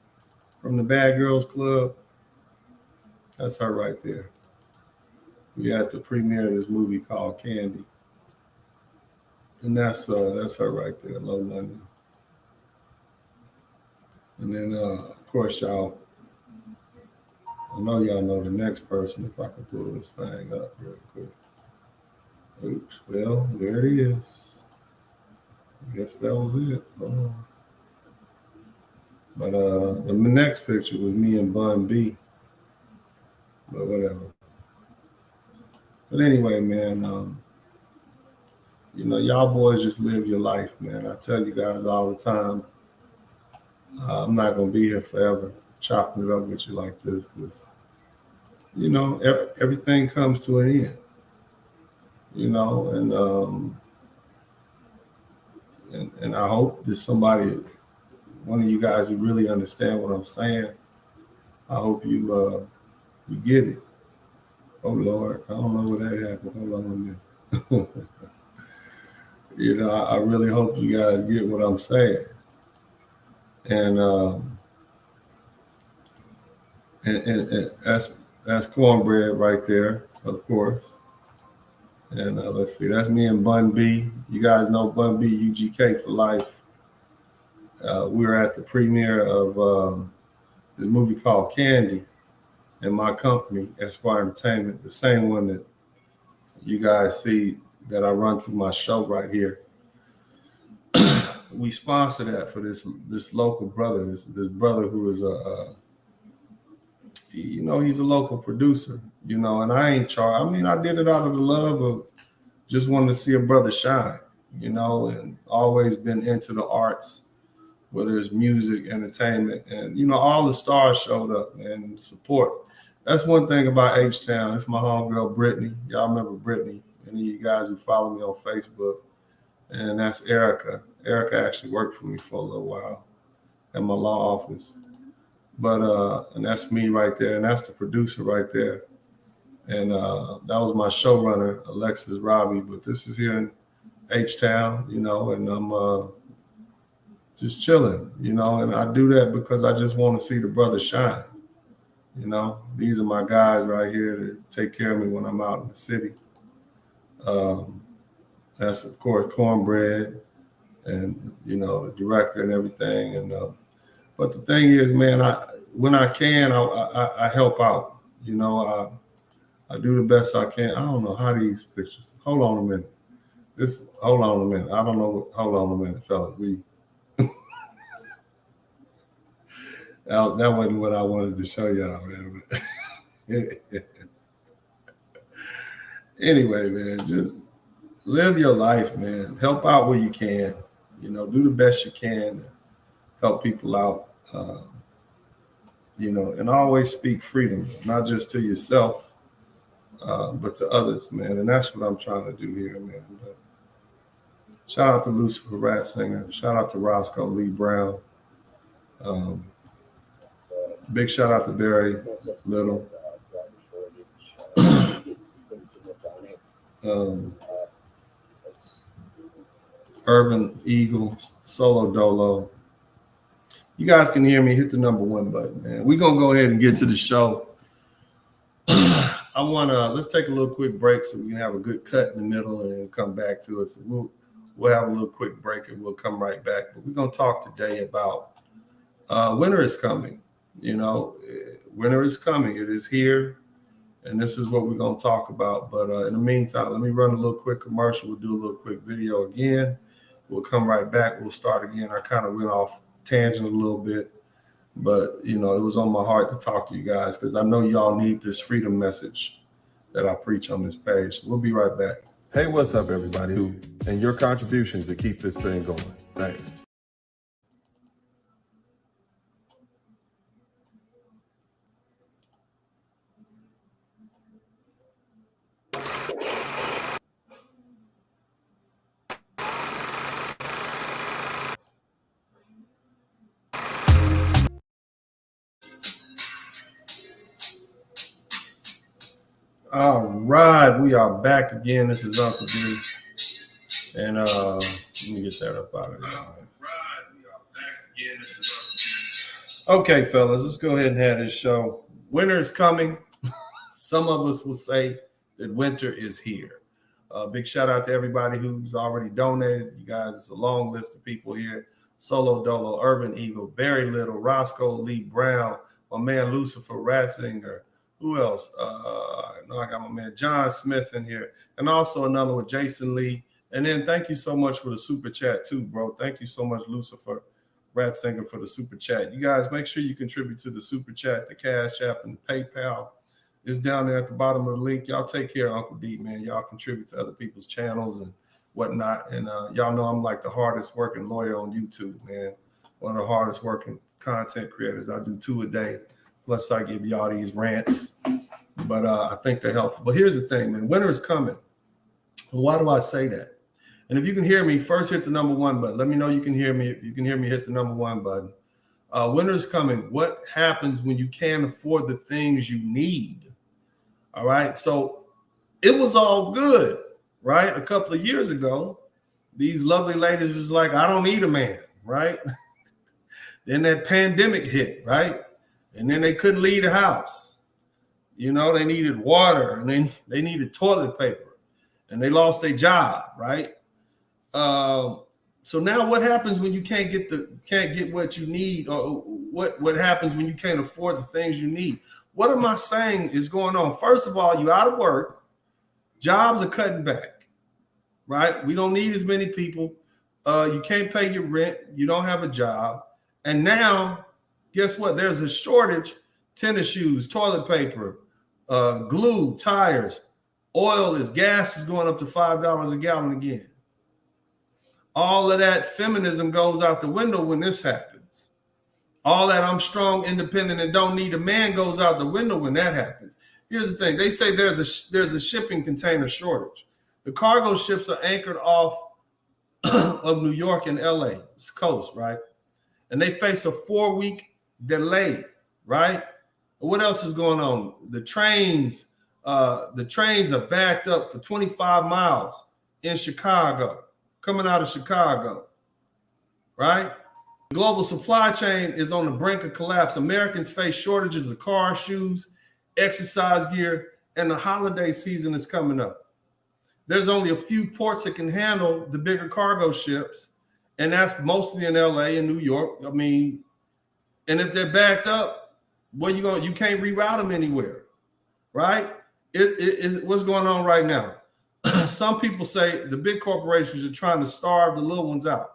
from the Bad Girls Club? That's her right there. We had the premiere of this movie called Candy. And that's her right there, Low London. And then, of course, I know y'all know the next person, if I can pull this thing up real quick. Oops, well, there it is. I guess that was it. But the next picture was me and Bun B. But whatever. But anyway, man, y'all boys just live your life, man. I tell you guys all the time, I'm not going to be here forever chopping it up with you like this because, everything comes to an end. And I hope that one of you guys who really understand what I'm saying, I hope you get it. Oh Lord, I don't know what that happened. Hold on a minute. You know, I really hope you guys get what I'm saying. And and that's cornbread right there, of course. And let's see, that's me and Bun B. You guys know Bun B, UGK for life. We were at the premiere of this movie called Candy in my company, Esquire Entertainment, the same one that you guys see that I run through my show right here. We sponsor that for this local brother, this brother who is he's a local producer, and I ain't charged. I mean, I did it out of the love of just wanting to see a brother shine, and always been into the arts, whether it's music, entertainment, and all the stars showed up and support. That's one thing about H-Town. It's my homegirl, Brittany. Y'all remember Brittany, any of you guys who follow me on Facebook. And that's Erica. Erica actually worked for me for a little while at my law office. But and that's me right there, and that's the producer right there. And that was my showrunner, Alexis Robbie. But this is here in H-Town, and I'm just chilling, and I do that because I just want to see the brother shine. These are my guys right here to take care of me when I'm out in the city. That's of course Cornbread and the director and everything. And but the thing is, man, when I can, I help out. I do the best I can. I don't know how these pictures. Hold on a minute. Hold on a minute. I don't know. Hold on a minute, fellas. That wasn't what I wanted to show y'all, man. Anyway, man, just live your life, man. Help out where you can. Do the best you can. Help people out. And always speak freedom, not just to yourself, but to others, man. And that's what I'm trying to do here, man. But shout out to Lucifer Ratzinger. Shout out to Roscoe Lee Brown. Big shout out to Barry Little. Urban Eagle, Solo Dolo. You guys can hear me. Hit the number 1 button, man. We're going to go ahead and get to the show. Let's take a little quick break so we can have a good cut in the middle and then come back to it. So we'll have a little quick break and we'll come right back. But we're going to talk today about winter is coming. Winter is coming. It is here. And this is what we're going to talk about. But in the meantime, let me run a little quick commercial. We'll do a little quick video again. We'll come right back. We'll start again. I kind of went off tangent a little bit, but it was on my heart to talk to you guys because I know y'all need this freedom message that I preach on this page. So we'll be right back. Hey, what's up, everybody? And your contributions to keep this thing going. Thanks. All right, we are back again. This is Uncle D. And let me get that up out of there. Okay, fellas, let's go ahead and have this show. Winter is coming. Some of us will say that winter is here. Big shout out to everybody who's already donated. You guys, it's a long list of people here. Solo Dolo, Urban Eagle, Barry Little, Roscoe Lee Brown, my man Lucifer Ratzinger. Who else? I got my man John Smith in here, and also another one, Jason Lee. And then thank you so much for the super chat too, bro. Thank you so much, Lucifer Ratzinger, for the super chat. You guys make sure you contribute to the super chat, the Cash App, and the PayPal. It's down there at the bottom of the link. Y'all take care of Uncle D, man. Y'all contribute to other people's channels and whatnot. And y'all know I'm like the hardest working lawyer on YouTube, man. One of the hardest working content creators. I do 2 a day. Plus, I give y'all these rants, but I think they're helpful. But here's the thing, man. Winter is coming. And why do I say that? And if you can hear me, first hit the number 1 button. Let me know you can hear me. If you can hear me, hit the number 1 button. Winter is coming. What happens when you can't afford the things you need? All right. So it was all good, right? A couple of years ago, these lovely ladies was like, I don't need a man, right? Then that pandemic hit, right? And then they couldn't leave the house. You know, they needed water and they needed toilet paper and they lost their job, right? So now what happens when you can't get what you need, or what happens when you can't afford the things you need? What am I saying is going on? First of all, you're out of work. Jobs are cutting back, right? We don't need as many people. You can't pay your rent. You don't have a job. And now, guess what? There's a shortage. Tennis shoes, toilet paper, glue, tires, gas is going up to $5 a gallon again. All of that feminism goes out the window when this happens. All that I'm strong, independent, and don't need a man goes out the window when that happens. Here's the thing. They say there's a shipping container shortage. The cargo ships are anchored off of New York and LA, it's coast, right? And they face a 4-week delay, right? What else is going on? The trains are backed up for 25 miles in Chicago, coming out of Chicago, right? The global supply chain is on the brink of collapse. Americans face shortages of cars, shoes, exercise gear, and the holiday season is coming up. There's only a few ports that can handle the bigger cargo ships, and that's mostly in LA and New York. I mean, and if they're backed up, you can't reroute them anywhere, right? What's going on right now? Some people say the big corporations are trying to starve the little ones out.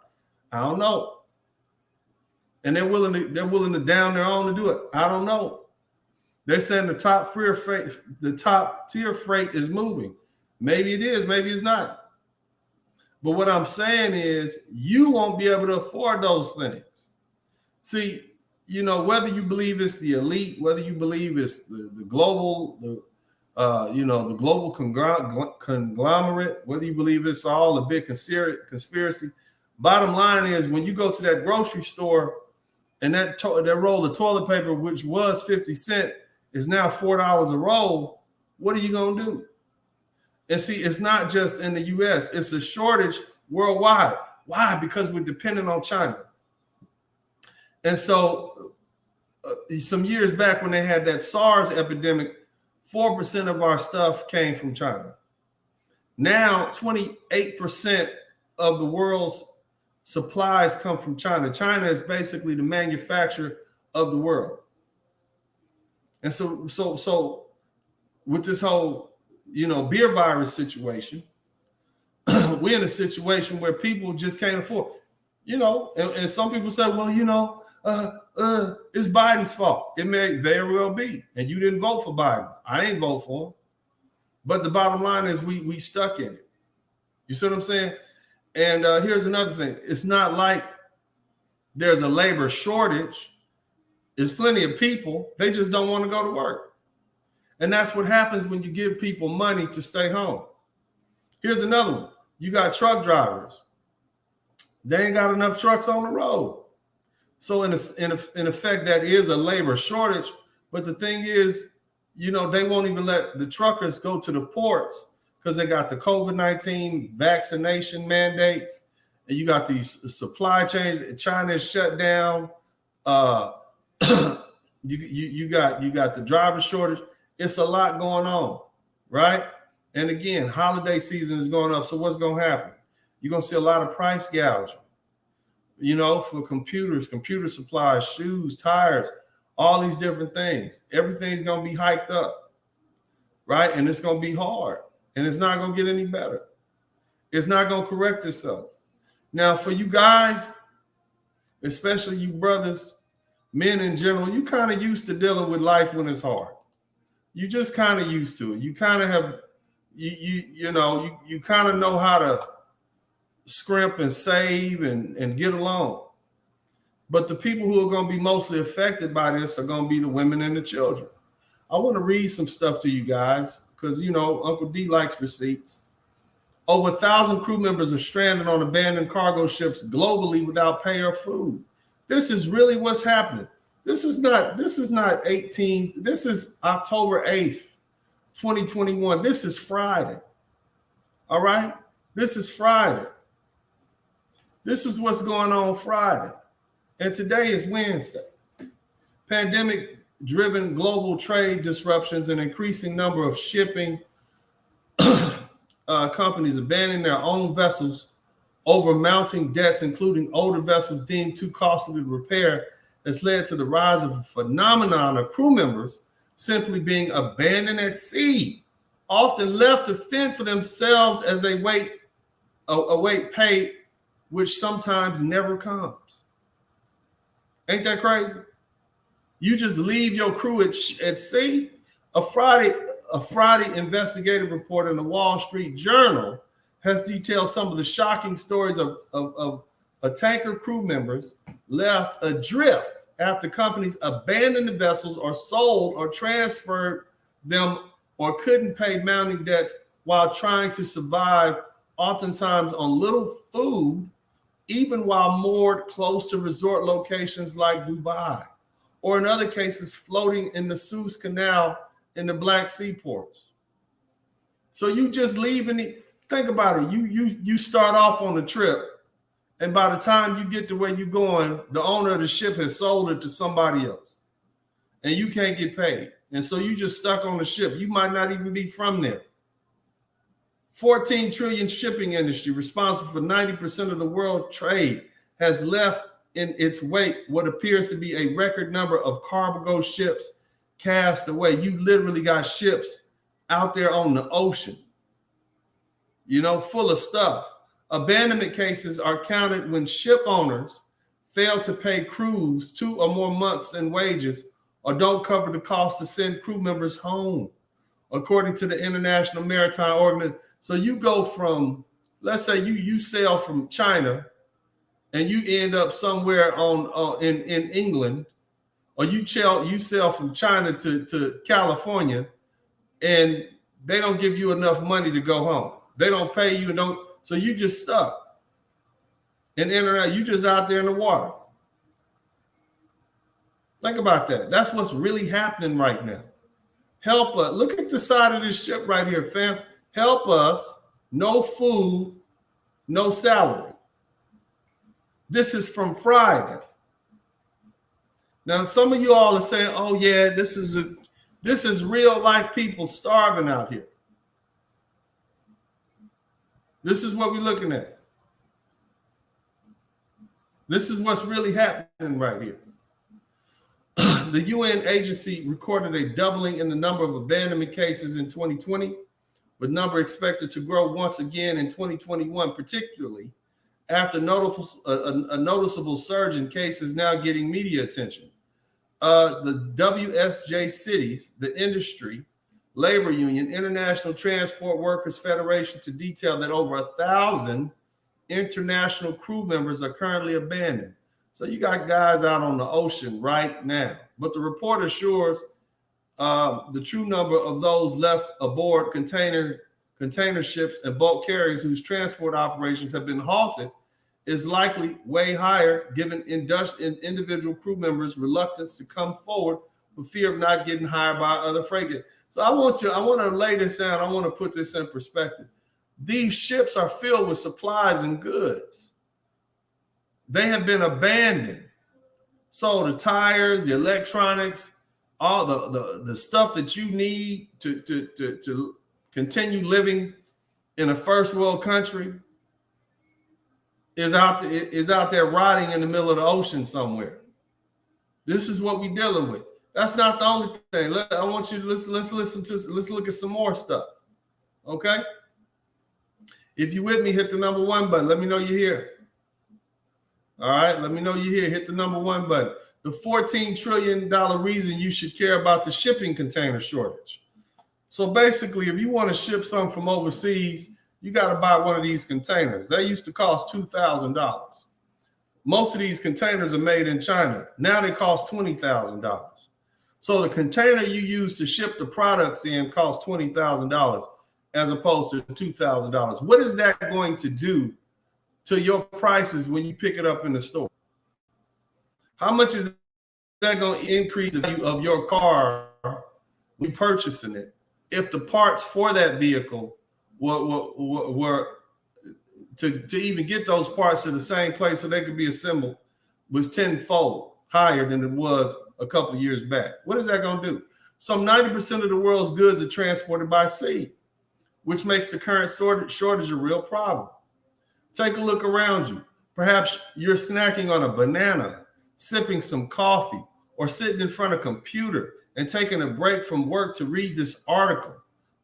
I don't know. And they're willing to down their own to do it. I don't know. They're saying the top tier freight is moving. Maybe it is, maybe it's not. But what I'm saying is you won't be able to afford those things. See, you know, whether you believe it's the elite, whether you believe it's the global, the global conglomerate, whether you believe it's all a big conspiracy, bottom line is when you go to that grocery store and that roll of toilet paper, which was 50 cents, is now $4 a roll, what are you going to do? And see, it's not just in the U.S. It's a shortage worldwide. Why? Because we're dependent on China. And so some years back when they had that SARS epidemic, 4% of our stuff came from China. Now, 28% of the world's supplies come from China. China is basically the manufacturer of the world. And so with this whole, beer virus situation, we're in a situation where people just can't afford, and some people say, well, it's Biden's fault. It may very well be. And you didn't vote for Biden. I ain't vote for him. But the bottom line is we stuck in it. You see what I'm saying? And here's another thing. It's not like there's a labor shortage. There's plenty of people. They just don't want to go to work. And that's what happens when you give people money to stay home. Here's another one. You got truck drivers. They ain't got enough trucks on the road. So in effect, that is a labor shortage. But the thing is, they won't even let the truckers go to the ports because they got the COVID-19 vaccination mandates. And you got these supply chains. China is shut down. You got the driver shortage. It's a lot going on, right? And again, holiday season is going up. So what's going to happen? You're going to see a lot of price gouging. For computers, computer supplies, shoes, tires, all these different things. Everything's going to be hiked up, right? And it's going to be hard. And it's not going to get any better. It's not going to correct itself. Now, for you guys, especially you brothers, men in general, you kind of used to dealing with life when it's hard. You just kind of used to it. You kind of have, you kind of know how to scrimp and save and get along. But the people who are going to be mostly affected by this are going to be the women and the children. I want to read some stuff to you guys because, Uncle D likes receipts. Over 1,000 crew members are stranded on abandoned cargo ships globally without pay or food. This is really what's happening. This is not 18th. This is October 8th, 2021. This is Friday. All right? This is Friday. This is what's going on Friday. And today is Wednesday. Pandemic-driven global trade disruptions and increasing number of shipping companies abandoning their own vessels over mounting debts, including older vessels deemed too costly to repair, has led to the rise of a phenomenon of crew members simply being abandoned at sea, often left to fend for themselves as they await pay, which sometimes never comes. Ain't that crazy? You just leave your crew at sea. A Friday investigative report in the Wall Street Journal has detailed some of the shocking stories of a tanker crew members left adrift after companies abandoned the vessels or sold or transferred them or couldn't pay mounting debts while trying to survive, oftentimes on little food, even while moored close to resort locations like Dubai, or in other cases, floating in the Suez Canal in the Black Sea ports. So you just leave think about it. You start off on the trip, and by the time you get to where you're going, the owner of the ship has sold it to somebody else, and you can't get paid. And so you just stuck on the ship. You might not even be from there. 14 trillion shipping industry, responsible for 90% of the world trade, has left in its wake what appears to be a record number of cargo ships cast away. You literally got ships out there on the ocean, full of stuff. Abandonment cases are counted when ship owners fail to pay crews 2 or more months in wages or don't cover the cost to send crew members home, according to the International Maritime Organization. So you go from, let's say you sail from China and you end up somewhere in England, or you sail from China to California, and they don't give you enough money to go home. They don't pay you, so you just stuck. And you just out there in the water. Think about that. That's what's really happening right now. Help us. Look at the side of this ship right here, fam. Help us. No food, no salary. This is from Friday. Now, some of you all are saying, "Oh yeah, this is real life people starving out here." This is what we're looking at. This is what's really happening right here. The UN agency recorded a doubling in the number of abandonment cases in 2020, with number expected to grow once again in 2021, particularly after a noticeable surge in cases now getting media attention. The WSJ Cities, the industry, labor union, International Transport Workers Federation, to detail that over 1,000 international crew members are currently abandoned. So you got guys out on the ocean right now. But the report assures the true number of those left aboard container ships and bulk carriers whose transport operations have been halted is likely way higher, given individual crew members' reluctance to come forward for fear of not getting hired by other freight. So I want to lay this out. I want to put this in perspective. These ships are filled with supplies and goods. They have been abandoned. So the tires, the electronics, all the stuff that you need to continue living in a first world country is out there rotting in the middle of the ocean somewhere. This is what we're dealing with. That's not the only thing. I want you to listen. Let's look at some more stuff. Okay? If you're with me, hit the number 1 button. Let me know you're here. All right, let me know you're here. Hit the number 1 button. The $14 trillion reason you should care about the shipping container shortage. So basically, if you want to ship something from overseas, you got to buy one of these containers. They used to cost $2,000. Most of these containers are made in China. Now they cost $20,000. So the container you use to ship the products in costs $20,000 as opposed to $2,000. What is that going to do to your prices when you pick it up in the store? How much is that going to increase the value of your car when purchasing it if the parts for that vehicle were to even get those parts to the same place so they could be assembled was tenfold higher than it was a couple of years back. What is that going to do? Some 90% of the world's goods are transported by sea, which makes the current shortage a real problem. Take a look around you. Perhaps you're snacking on a banana, sipping some coffee, or sitting in front of a computer and taking a break from work to read this article.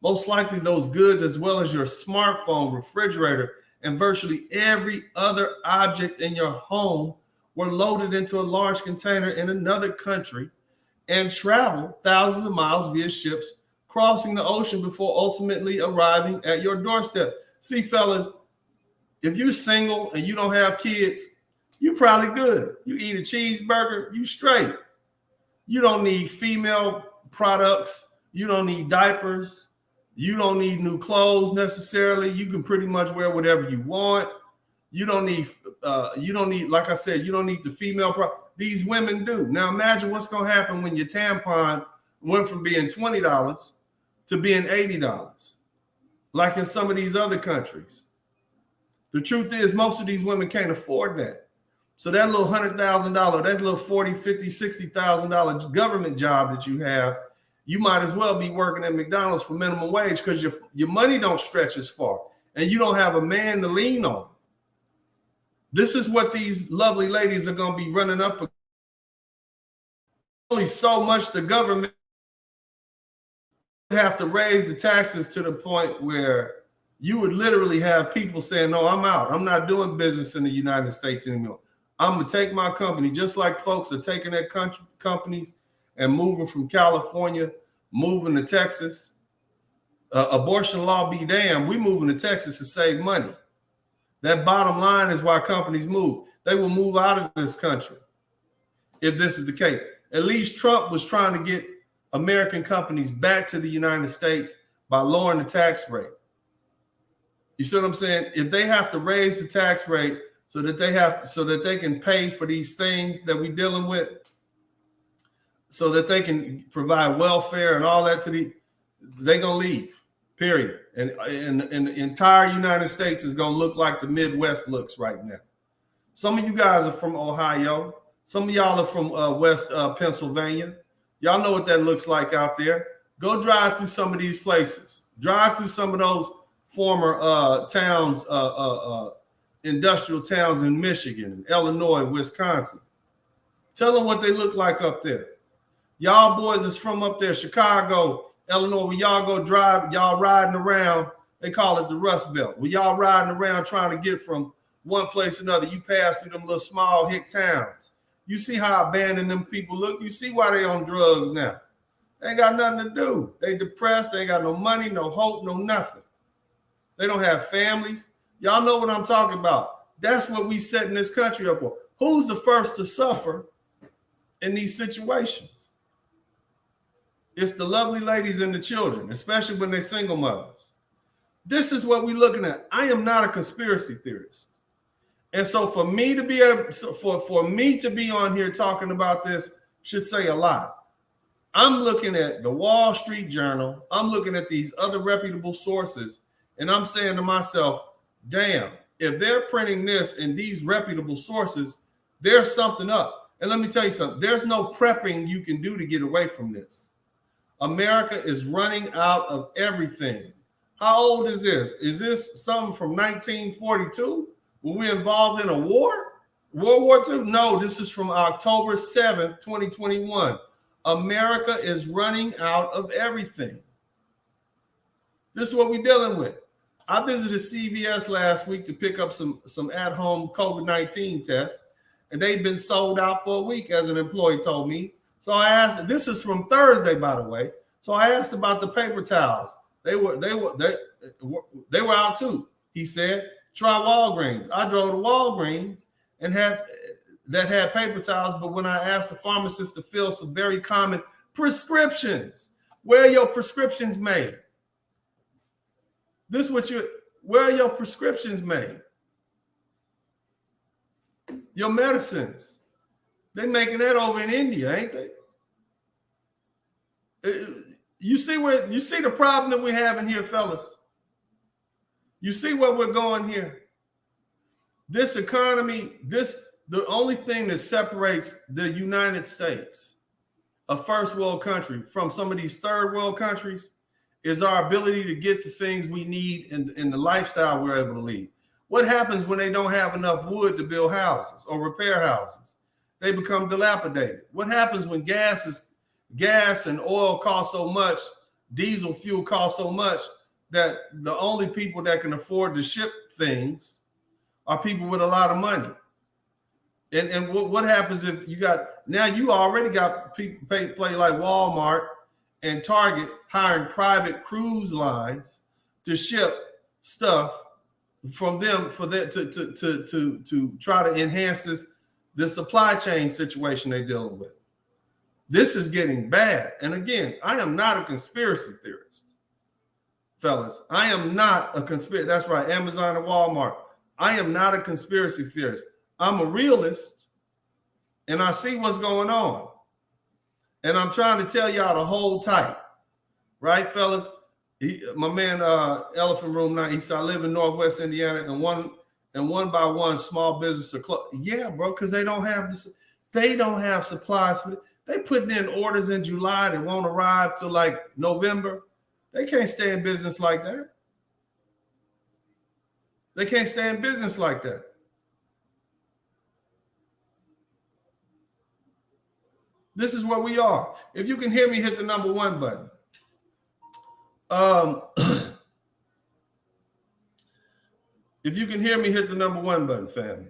Most likely those goods, as well as your smartphone, refrigerator, and virtually every other object in your home, were loaded into a large container in another country and traveled thousands of miles via ships, crossing the ocean before ultimately arriving at your doorstep. See, fellas, if you're single and you don't have kids, you're probably good. You eat a cheeseburger, you straight. You don't need female products. You don't need diapers. You don't need new clothes necessarily. You can pretty much wear whatever you want. You don't need, like I said, you don't need the female product. These women do. Now imagine what's going to happen when your tampon went from being $20 to being $80, like in some of these other countries. The truth is most of these women can't afford that. So that little $100,000, that little $40,000, $50,000, $60,000 government job that you have, you might as well be working at McDonald's for minimum wage because your money don't stretch as far and you don't have a man to lean on. This is what these lovely ladies are going to be running up against. Only so much the government have to raise the taxes to the point where you would literally have people saying, no, I'm out. I'm not doing business in the United States anymore. I'm going to take my company, just like folks are taking their companies and moving from California, moving to Texas. Abortion law be damned. We moving to Texas to save money. That bottom line is why companies move. They will move out of this country if this is the case. At least Trump was trying to get American companies back to the United States by lowering the tax rate. You see what I'm saying? If they have to raise the tax rate so that they can pay for these things that we're dealing with, so that they can provide welfare and all that they're gonna leave. Period. And the entire United States is going to look like the Midwest looks right now. Some of you guys are from Ohio. Some of y'all are from West Pennsylvania. Y'all know what that looks like out there. Go drive through some of these places. Drive through some of those former towns, industrial towns in Michigan, Illinois, Wisconsin. Tell them what they look like up there. Y'all boys is from up there, Chicago, Illinois, when y'all go drive, y'all riding around, they call it the Rust Belt. When y'all riding around trying to get from one place to another, you pass through them little small hick towns. You see how abandoned them people look. You see why they on drugs now. They ain't got nothing to do. They depressed. They ain't got no money, no hope, no nothing. They don't have families. Y'all know what I'm talking about. That's what we setting this country up for. Who's the first to suffer in these situations? It's the lovely ladies and the children, especially when they're single mothers. This is what we're looking at. I am not a conspiracy theorist. And so for me to be on here talking about this should say a lot. I'm looking at the Wall Street Journal. I'm looking at these other reputable sources, and I'm saying to myself, damn, if they're printing this in these reputable sources, there's something up. And let me tell you something. There's no prepping you can do to get away from this. America is running out of everything. How old is this? Is this something from 1942 when we're involved in a war? World War II? No, this is from October 7th, 2021. America is running out of everything. This is what we're dealing with. I visited CVS last week to pick up some at-home COVID-19 tests, and they've been sold out for a week, as an employee told me. So I asked, this is from Thursday, by the way. So I asked about the paper towels. They were out too. He said, try Walgreens. I drove to Walgreens and had paper towels, but when I asked the pharmacist to fill some very common prescriptions, where are your prescriptions made? Where are your prescriptions made? Your medicines. They're making that over in India, ain't they? You see the problem that we're having here, fellas? You see where we're going here? This economy, the only thing that separates the United States, a first world country, from some of these third world countries is our ability to get the things we need in the lifestyle we're able to lead. What happens when they don't have enough wood to build houses or repair houses? They become dilapidated. What happens when gas and oil cost so much, diesel fuel costs so much that the only people that can afford to ship things are people with a lot of money? And what happens if you already got people play like Walmart and Target hiring private cruise lines to ship stuff from them to try to enhance the supply chain situation they're dealing with. This is getting bad. And again, I am not a conspiracy theorist, fellas. I am not a conspiracy. That's right, Amazon and Walmart. I am not a conspiracy theorist. I'm a realist, and I see what's going on. And I'm trying to tell y'all to hold tight. Right, fellas? My man, Elephant Room 9, he said, I live in Northwest Indiana, and one by one small business are closed. Yeah, bro, because they don't have this. They don't have supplies. They putting in orders in July that won't arrive till like November. They can't stay in business like that. They can't stay in business like that. This is where we are. If you can hear me, hit the number 1 button. If you can hear me, hit the number 1 button, family.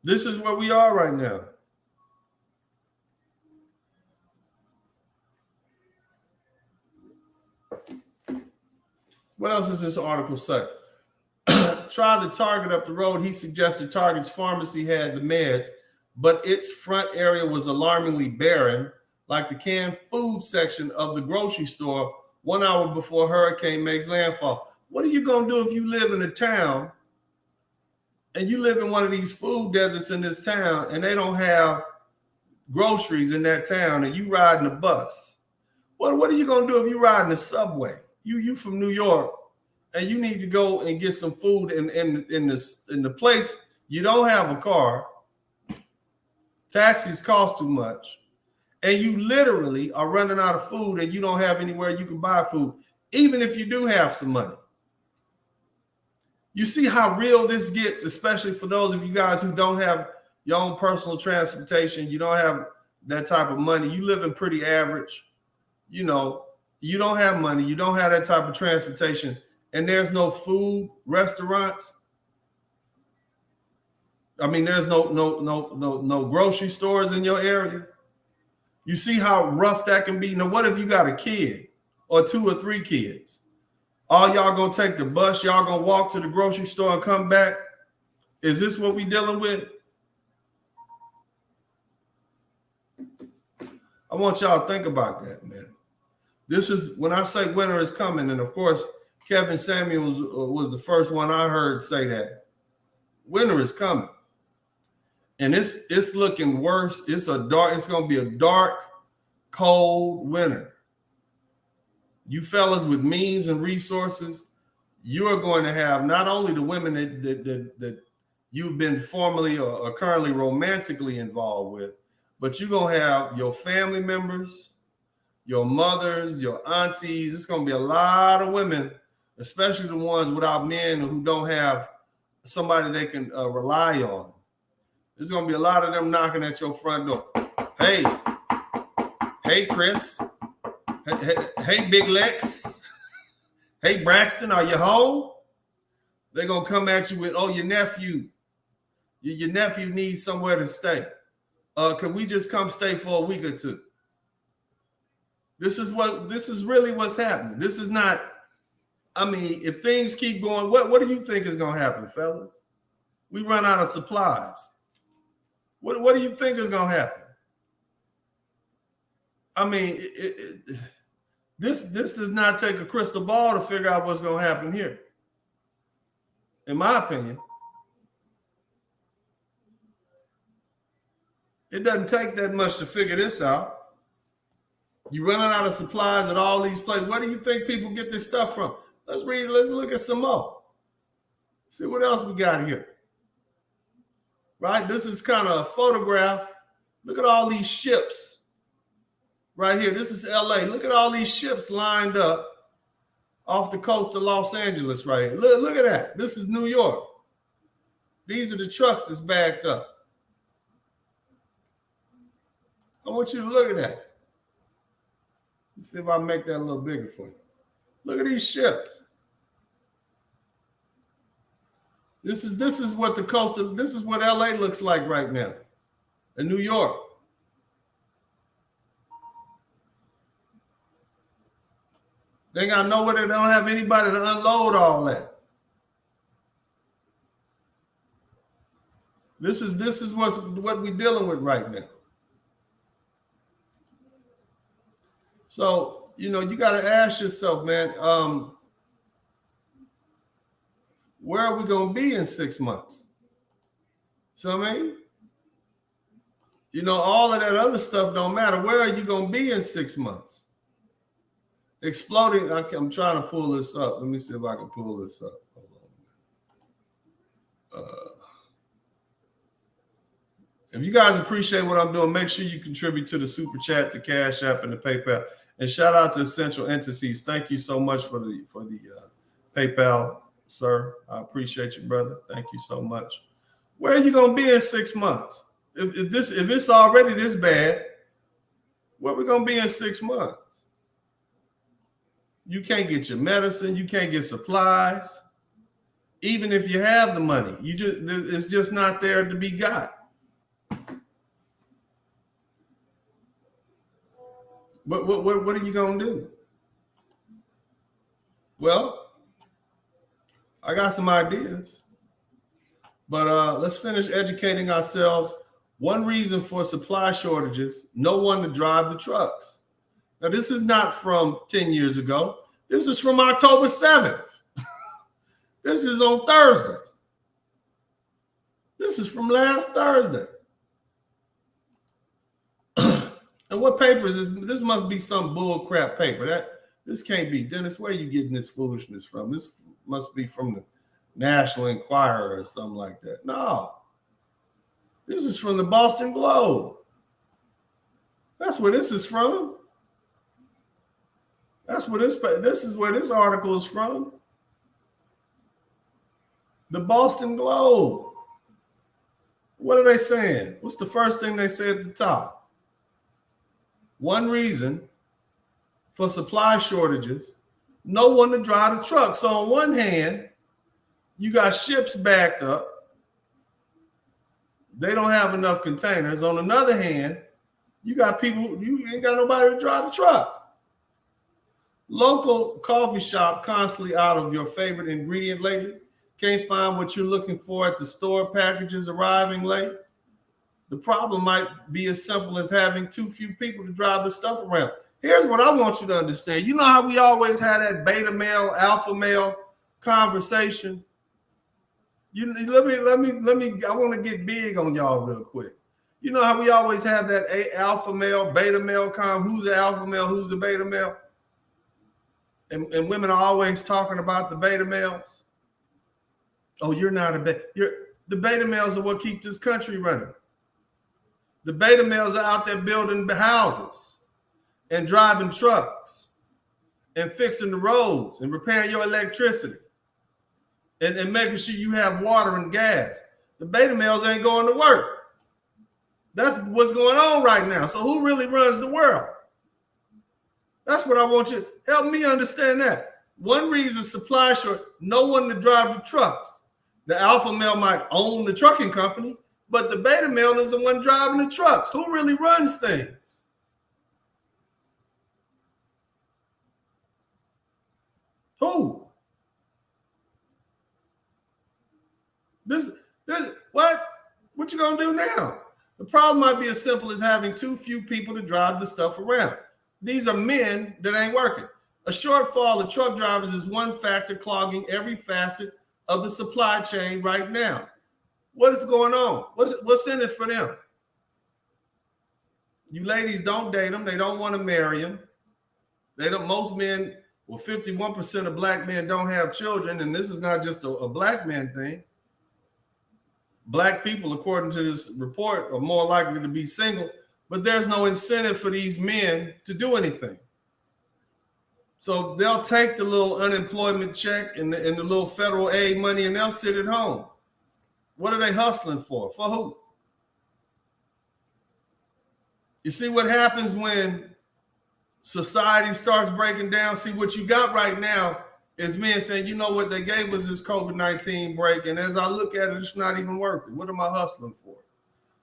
This is where we are right now. What else does this article say? Tried to Target up the road. He suggested Target's pharmacy had the meds, but its front area was alarmingly barren, like the canned food section of the grocery store 1 hour before hurricane makes landfall. What are you going to do if you live in a town and you live in one of these food deserts in this town and they don't have groceries in that town and you riding a bus? What are you going to do if you ride in the subway? You from New York and you need to go and get some food in the place you don't have a car. Taxis cost too much. And you literally are running out of food and you don't have anywhere you can buy food, even if you do have some money. You see how real this gets, especially for those of you guys who don't have your own personal transportation. You don't have that type of money. You live in pretty average. You know, you don't have money. You don't have that type of transportation. And there's no food restaurants. I mean, there's no grocery stores in your area. You see how rough that can be. Now, what if you got a kid or 2 or 3 kids? All y'all gonna take the bus? Y'all gonna walk to the grocery store and come back? Is this what we dealing with? I want y'all to think about that, man. This is when I say winter is coming, and of course, Kevin Samuels was the first one I heard say that. Winter is coming. And it's looking worse. It's gonna be a dark, cold winter. You fellas with means and resources, you are going to have not only the women that you've been formerly or currently romantically involved with, but you're gonna have your family members, your mothers, your aunties. It's gonna be a lot of women, especially the ones without men who don't have somebody they can rely on. There's going to be a lot of them knocking at your front door. Hey, Chris. Hey, Big Lex. Hey, Braxton, are you home? They're going to come at you with, oh, your nephew needs somewhere to stay. Can we just come stay for a week or 2? This is really what's happening. This is not, I mean, if things keep going, what do you think is going to happen, fellas? We run out of supplies. What do you think is going to happen? I mean, this does not take a crystal ball to figure out what's going to happen here, in my opinion. It doesn't take that much to figure this out. You're running out of supplies at all these places. Where do you think people get this stuff from? Let's look at some more. See what else we got here. Right? This is kind of a photograph. Look at all these ships right here. This is LA. Look at all these ships lined up off the coast of Los Angeles right here. Look at that. This is New York. These are the trucks that's backed up. I want you to look at that. Let's see if I can make that a little bigger for you. Look at these ships. This is what the coast of, this is what LA looks like right now in New York. They got nowhere, they don't have anybody to unload all that. This is what we're dealing with right now. So, you know, you got to ask yourself, man, where are we going to be in 6 months? So, I mean, you know, all of that other stuff don't matter. Where are you going to be in 6 months? Exploding. I'm trying to pull this up. Let me see if I can pull this up. Hold on. If you guys appreciate what I'm doing, make sure you contribute to the Super Chat, the Cash App, and the PayPal. And shout out to Essential Entities. Thank you so much for the PayPal, sir. I appreciate you, brother. Thank you so much. Where are you going to be in 6 months? If it's already this bad, where are we going to be in 6 months? You can't get your medicine. You can't get supplies. Even if you have the money, it's just not there to be got. What are you going to do? Well, I got some ideas, but let's finish educating ourselves. One reason for supply shortages, no one to drive the trucks. Now, this is not from 10 years ago. This is from October 7th. This is on Thursday. This is from last Thursday. And what paper is this? This must be some bull crap paper. This can't be. Dennis, where are you getting this foolishness from? This must be from the National Enquirer or something like that. No. This is from the Boston Globe. That's where this is from. That's where this is where this article is from. The Boston Globe. What are they saying? What's the first thing they say at the top? One reason for supply shortages, no one to drive the truck. So on one hand, you got ships backed up. They don't have enough containers. On another hand, you got people, you ain't got nobody to drive the trucks. Local coffee shop constantly out of your favorite ingredient lately. Can't find what you're looking for at the store, packages arriving late. The problem might be as simple as having too few people to drive the stuff around. Here's what I want you to understand. You know how we always have that beta male, alpha male conversation? Let me, I want to get big on y'all real quick. You know how we always have that alpha male, beta male who's the alpha male, who's the beta male? And women are always talking about the beta males. Oh, you're not a beta. The beta males are what keep this country running. The beta males are out there building houses and driving trucks and fixing the roads and repairing your electricity and making sure you have water and gas. The beta males ain't going to work. That's what's going on right now. So who really runs the world? That's what I want you to help me understand that. One reason supply short, no one to drive the trucks. The alpha male might own the trucking company, but the beta male is the one driving the trucks. Who really runs things? Who? What you gonna do now? The problem might be as simple as having too few people to drive the stuff around. These are men that ain't working. A shortfall of truck drivers is one factor clogging every facet of the supply chain right now. What is going on? What's in it for them? You ladies don't date them. They don't want to marry them. Most men Well, 51% of black men don't have children, and this is not just a black man thing. Black people, according to this report, are more likely to be single, but there's no incentive for these men to do anything. So they'll take the little unemployment check and the little federal aid money, and they'll sit at home. What are they hustling for? For who? You see what happens when society starts breaking down? See, what you got right now is men saying, you know what, they gave us this COVID-19 break, and as I look at it, it's not even working. What am I hustling for?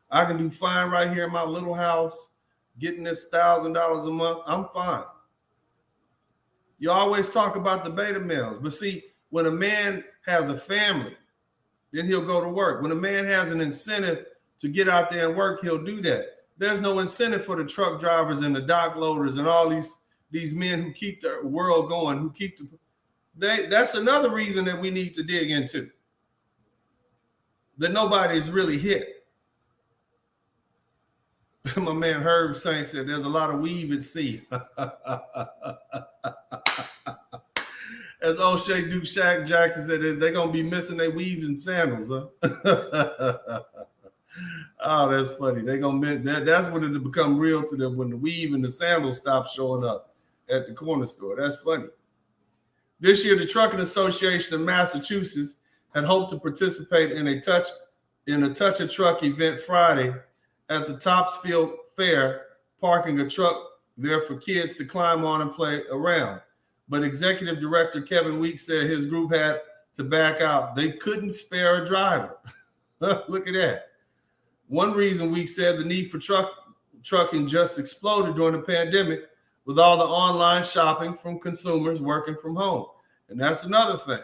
I can do fine right here in my little house, getting this $1,000 a month. I'm fine. You always talk about the beta males, but see, when a man has a family, then he'll go to work. When a man has an incentive to get out there and work, he'll do that. There's no incentive for the truck drivers and the dock loaders and all these men who keep the world going, who keep that's another reason that we need to dig into, that nobody's really hit. My man Herb Saint said there's a lot of weave at sea. As O'Shea Duke Shaq Jackson said, they're going to be missing their weaves and sandals, huh? Oh, that's funny. They're going to miss that. That's when it'll become real to them, when the weave and the sandals stop showing up at the corner store. That's funny. This year, the Trucking Association of Massachusetts had hoped to participate in a Touch a Truck event Friday at the Topsfield Fair, parking a truck there for kids to climb on and play around. But Executive Director Kevin Weeks said his group had to back out. They couldn't spare a driver. Look at that. One reason Weeks said the need for trucking just exploded during the pandemic with all the online shopping from consumers working from home. And that's another thing.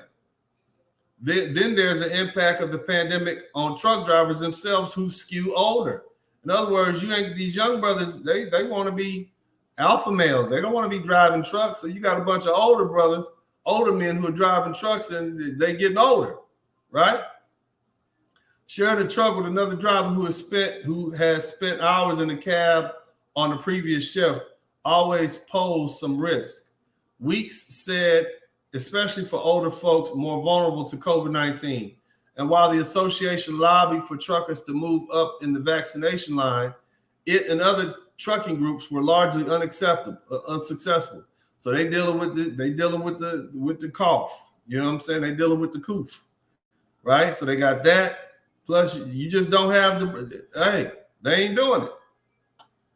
Then there's an impact of the pandemic on truck drivers themselves who skew older. In other words, these young brothers, they want to be alpha males. They don't want to be driving trucks. So you got a bunch of older brothers, older men who are driving trucks, and they getting older, right? Sharing a truck with another driver who has spent hours in the cab on the previous shift always pose some risk. Weeks said, especially for older folks more vulnerable to COVID-19. And while the association lobbied for truckers to move up in the vaccination line, it and other trucking groups were largely unsuccessful. So they dealing with the cough. You know what I'm saying? They dealing with the coof, right? So they got that. Plus, you just don't have they ain't doing it.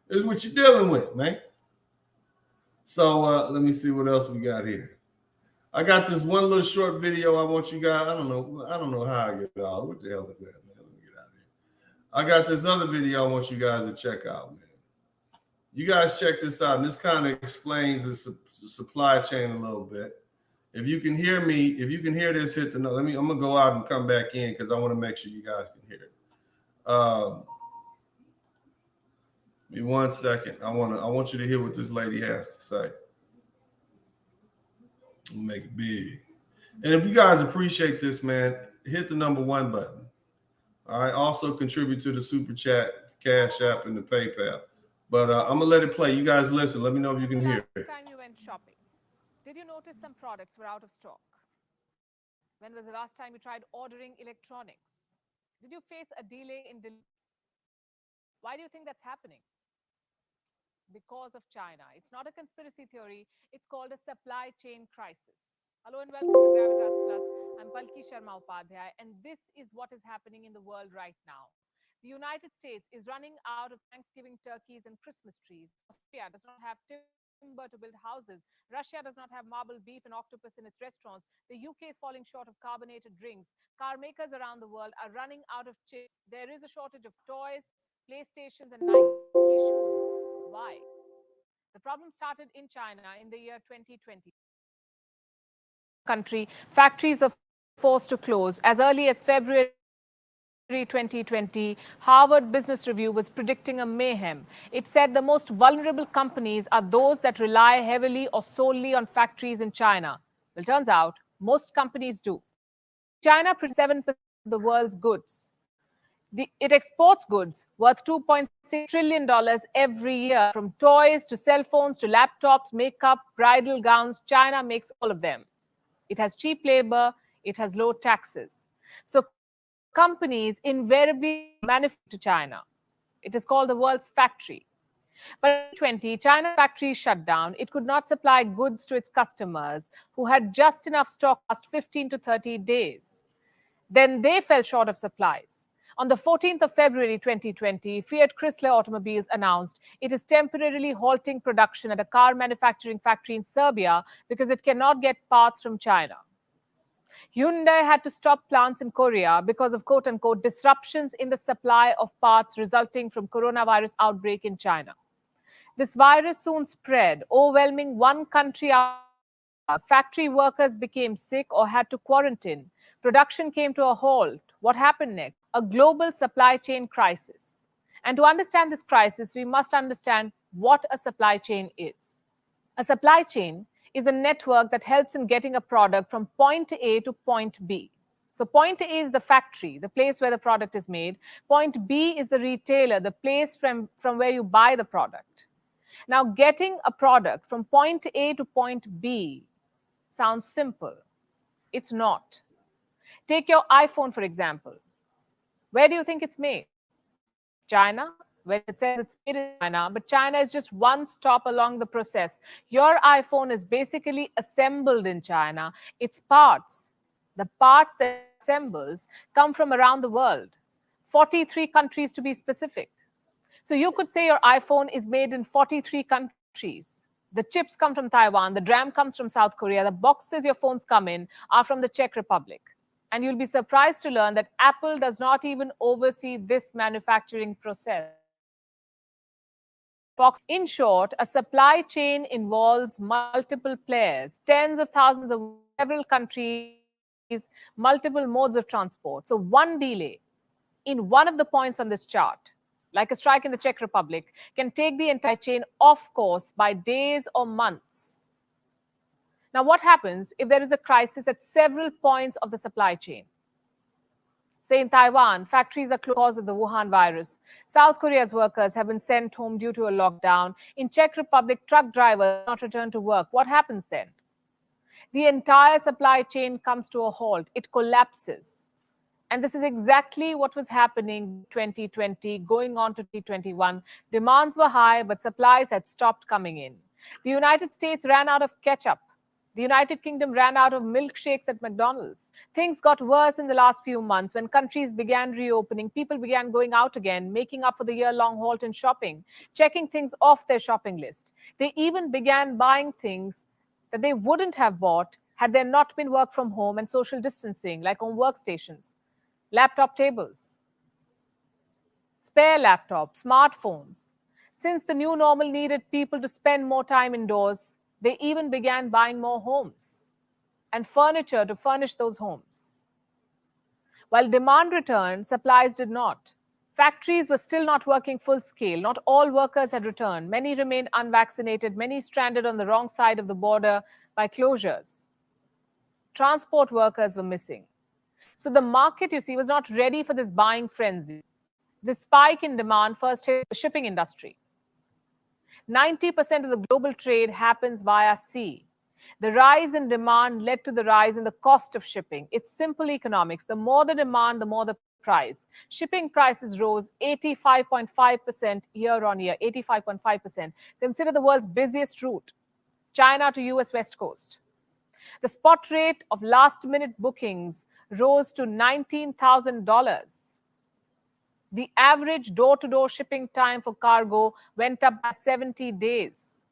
This is what you're dealing with, man. So let me see what else we got here. I got this one little short video I want you guys. I don't know how I get it all. What the hell is that, man? Let me get out of here. I got this other video I want you guys to check out, man. You guys check this out. And this kind of explains the supply chain a little bit. If you can hear me, if you can hear this, hit the note. I'm gonna go out and come back in because I want to make sure you guys can hear it. Give me 1 second. I want you to hear what this lady has to say. Make it big. And if you guys appreciate this, man, hit the #1 button. All right. Also contribute to the Super Chat, Cash App, and the PayPal. But I'm gonna let it play. You guys listen. Let me know if you can hear it. Last time you went shopping, did you notice some products were out of stock? When was the last time you tried ordering electronics? Did you face a delay in delivery? Why do you think that's happening? Because of China. It's not a conspiracy theory. It's called a supply chain crisis. Hello and welcome to Gravitas Plus. I'm Palki Sharma Upadhyay, and this is what is happening in the world right now. The United States is running out of Thanksgiving turkeys and Christmas trees. Australia does not have timber to build houses. Russia does not have marble beef and octopus in its restaurants. The UK is falling short of carbonated drinks. Car makers around the world are running out of chips. There is a shortage of toys, PlayStations, and Nike shoes. Why? The problem started in China in the year 2020. Country, factories are forced to close. As early as February 2020, Harvard Business Review was predicting a mayhem. It said the most vulnerable companies are those that rely heavily or solely on factories in China. Well, turns out most companies do. China produces 7% of the world's goods. It exports goods worth $2.6 trillion every year, from toys to cell phones to laptops, makeup, bridal gowns. China makes all of them. It has cheap labor, it has low taxes. So companies invariably manufacture to China. It is called the world's factory. But in 2020, China's factories shut down. It could not supply goods to its customers who had just enough stock to last 15 to 30 days. Then they fell short of supplies. On the 14th of February 2020, Fiat Chrysler Automobiles announced it is temporarily halting production at a car manufacturing factory in Serbia because it cannot get parts from China. Hyundai had to stop plants in Korea because of quote-unquote disruptions in the supply of parts resulting from coronavirus outbreak in China. This virus soon spread, overwhelming one country after another. Factory workers became sick or had to quarantine. Production came to a halt. What happened next? A global supply chain crisis. And to understand this crisis, we must understand what a supply chain is. A supply chain is a network that helps in getting a product from point A to point B. So point A is the factory, the place where the product is made. Point B is the retailer, the place from where you buy the product. Now, getting a product from point A to point B sounds simple. It's not. Take your iPhone, for example. Where do you think it's made? China? Well, it says it's made in China, but China is just one stop along the process. Your iPhone is basically assembled in China. Its parts, the parts that it assembles, come from around the world, 43 countries to be specific. So you could say your iPhone is made in 43 countries. The chips come from Taiwan, the RAM comes from South Korea, the boxes your phones come in are from the Czech Republic. And you'll be surprised to learn that Apple does not even oversee this manufacturing process. In short, a supply chain involves multiple players, tens of thousands of several countries, multiple modes of transport. So one delay in one of the points on this chart, like a strike in the Czech Republic, can take the entire chain off course by days or months. Now, what happens if there is a crisis at several points of the supply chain? Say in Taiwan, factories are closed because of the Wuhan virus. South Korea's workers have been sent home due to a lockdown. In Czech Republic, truck drivers not return to work. What happens then? The entire supply chain comes to a halt. It collapses. And this is exactly what was happening in 2020, going on to 2021. Demands were high, but supplies had stopped coming in. The United States ran out of ketchup. The United Kingdom ran out of milkshakes at McDonald's. Things got worse in the last few months when countries began reopening. People began going out again, making up for the year-long halt in shopping, checking things off their shopping list. They even began buying things that they wouldn't have bought had there not been work from home and social distancing, like home workstations, laptop tables, spare laptops, smartphones. Since the new normal needed people to spend more time indoors, they even began buying more homes and furniture to furnish those homes. While demand returned, supplies did not. Factories were still not working full scale. Not all workers had returned. Many remained unvaccinated. Many stranded on the wrong side of the border by closures. Transport workers were missing. So the market, you see, was not ready for this buying frenzy. The spike in demand first hit the shipping industry. 90% of the global trade happens via sea. The rise in demand led to the rise in the cost of shipping. It's simple economics. The more the demand, the more the price. Shipping prices rose 85.5% year on year, 85.5%. Consider the world's busiest route, China to US West Coast. The spot rate of last-minute bookings rose to $19,000. The average door-to-door shipping time for cargo went up by 70 days.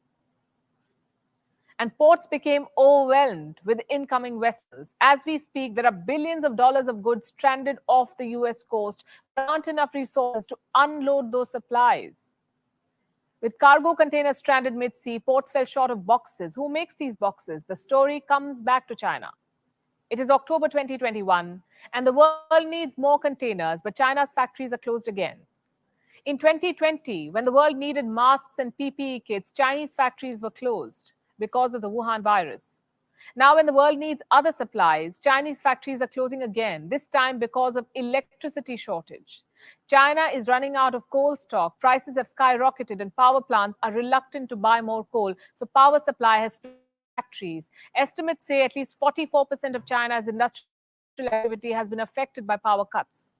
And ports became overwhelmed with incoming vessels. As we speak, there are billions of dollars of goods stranded off the US coast. There aren't enough resources to unload those supplies. With cargo containers stranded mid-sea, ports fell short of boxes. Who makes these boxes? The story comes back to China. It is October 2021, and the world needs more containers, but China's factories are closed again. In 2020, when the world needed masks and PPE kits, Chinese factories were closed because of the Wuhan virus. Now, when the world needs other supplies, Chinese factories are closing again, this time because of electricity shortage. China is running out of coal stock. Prices have skyrocketed and power plants are reluctant to buy more coal. So power supply has factories. Estimates say at least 44% of China's industrial activity has been affected by power cuts.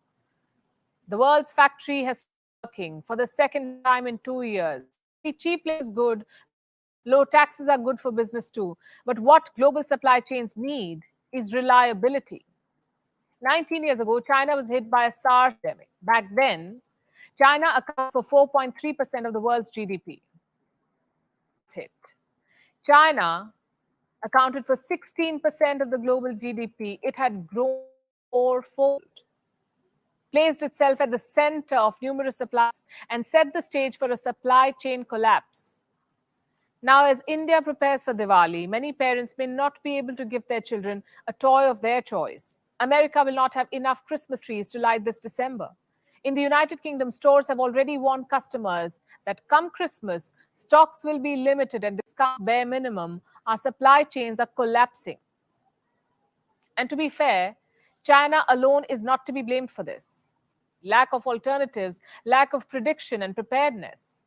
The world's factory has working for the second time in 2 years. Cheap labor is good. Low taxes are good for business too. But what global supply chains need is reliability. 19 years ago, China was hit by a SARS pandemic. Back then, China accounted for 4.3% of the world's GDP. Hit. China accounted for 16% of the global GDP. It had grown fourfold, placed itself at the center of numerous supplies, and set the stage for a supply chain collapse. Now, as India prepares for Diwali, many parents may not be able to give their children a toy of their choice. America will not have enough Christmas trees to light this December. In the United Kingdom, stores have already warned customers that come Christmas, stocks will be limited and discounts bare minimum. Our supply chains are collapsing. And to be fair, China alone is not to be blamed for this. Lack of alternatives, lack of prediction and preparedness.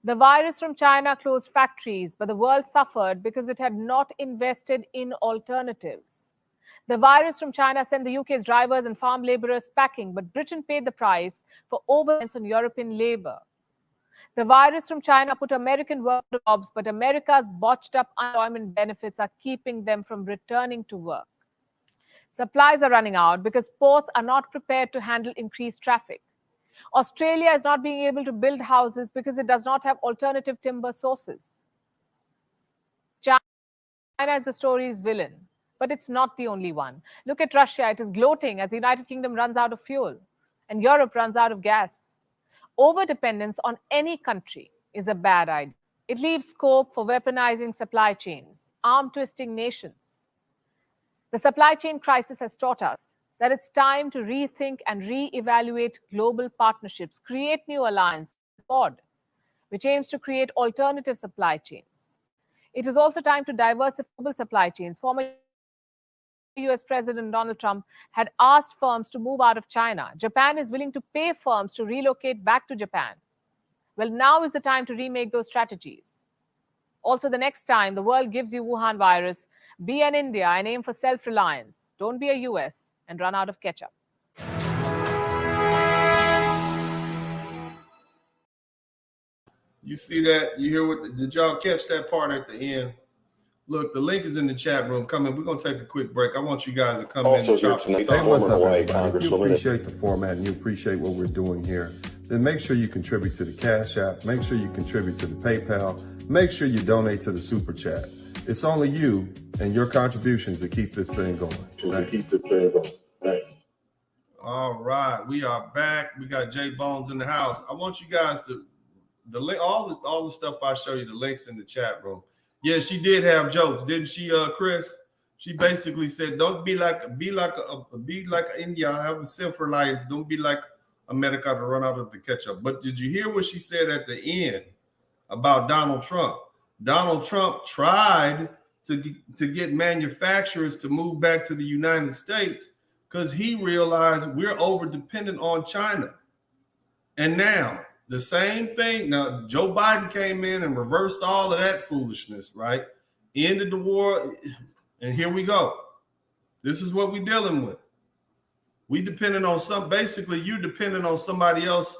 The virus from China closed factories, but the world suffered because it had not invested in alternatives. The virus from China sent the UK's drivers and farm laborers packing, but Britain paid the price for overreliance on European labor. The virus from China put American workers to jobs, but America's botched up unemployment benefits are keeping them from returning to work. Supplies are running out because ports are not prepared to handle increased traffic. Australia is not being able to build houses because it does not have alternative timber sources. China is the story's villain, but it's not the only one. Look at Russia. It is gloating as the United Kingdom runs out of fuel and Europe runs out of gas. Overdependence on any country is a bad idea. It leaves scope for weaponizing supply chains, arm-twisting nations. The supply chain crisis has taught us that it's time to rethink and re-evaluate global partnerships, create new alliances, which aims to create alternative supply chains. It is also time to diversify global supply chains. Former US President Donald Trump had asked firms to move out of China. Japan is willing to pay firms to relocate back to Japan. Well, now is the time to remake those strategies. Also, the next time the world gives you Wuhan virus, be an India and aim for self-reliance. Don't be a US and run out of ketchup. You see that? You hear what? Did y'all catch that part at the end? Look, the link is in the chat room. Come in. We're going to take a quick break. I want you guys to come also in and here tonight, Hey, what's up, Hawaii everybody? If you Congresswoman. appreciate the format and you appreciate what we're doing here, then make sure you contribute to the Cash App. Make sure you contribute to the PayPal. Make sure you donate to the Super Chat. It's only you and your contributions that keep this thing going. Thanks. All right, we are back. We got J Bones in the house. I want you guys to the link, all the stuff I show you, the links in the chat room. Yeah, she did have jokes, didn't she, Chris? She basically said, "Don't be like India. Have a self-reliance. Don't be like America to run out of the ketchup." But did you hear what she said at the end about Donald Trump? Donald Trump tried to get manufacturers to move back to the United States because he realized we're over dependent on China. And now the same thing. Now, Joe Biden came in and reversed all of that foolishness, right? Ended the war. And here we go. This is what we're dealing with. We depending on basically you're dependent on somebody else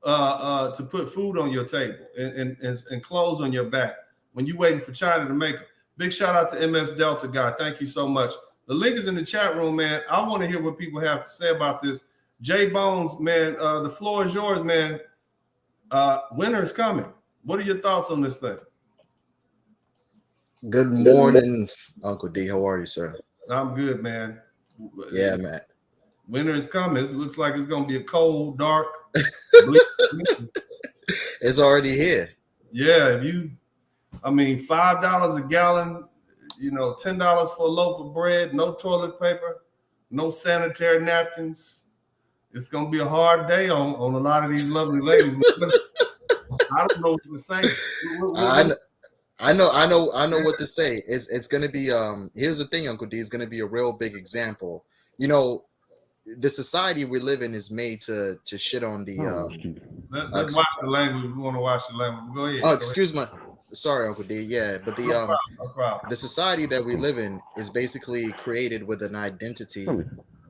to put food on your table and clothes on your back when you're waiting for China to make it. Big shout out to MS Delta guy. Thank you so much. The link is in the chat room, man. I want to hear what people have to say about this. J Bones, man, the floor is yours, man. Winter is coming. What are your thoughts on this thing? Good morning, Uncle D. How are you, sir? I'm good, man. Yeah, man. Winter is coming. It looks like it's going to be a cold, dark. It's already here. Yeah, $5 a gallon, $10 for a loaf of bread, no toilet paper, no sanitary napkins. It's going to be a hard day on a lot of these lovely ladies. I don't know what to say. I know what to say. It's going to be here's the thing, Uncle D, is going to be a real big example. the society we live in is made to shit on the Let's watch the language. We want to watch the language. Go ahead. Oh, excuse me. Sorry, Uncle D. Yeah, but the No problem. the society that we live in is basically created with an identity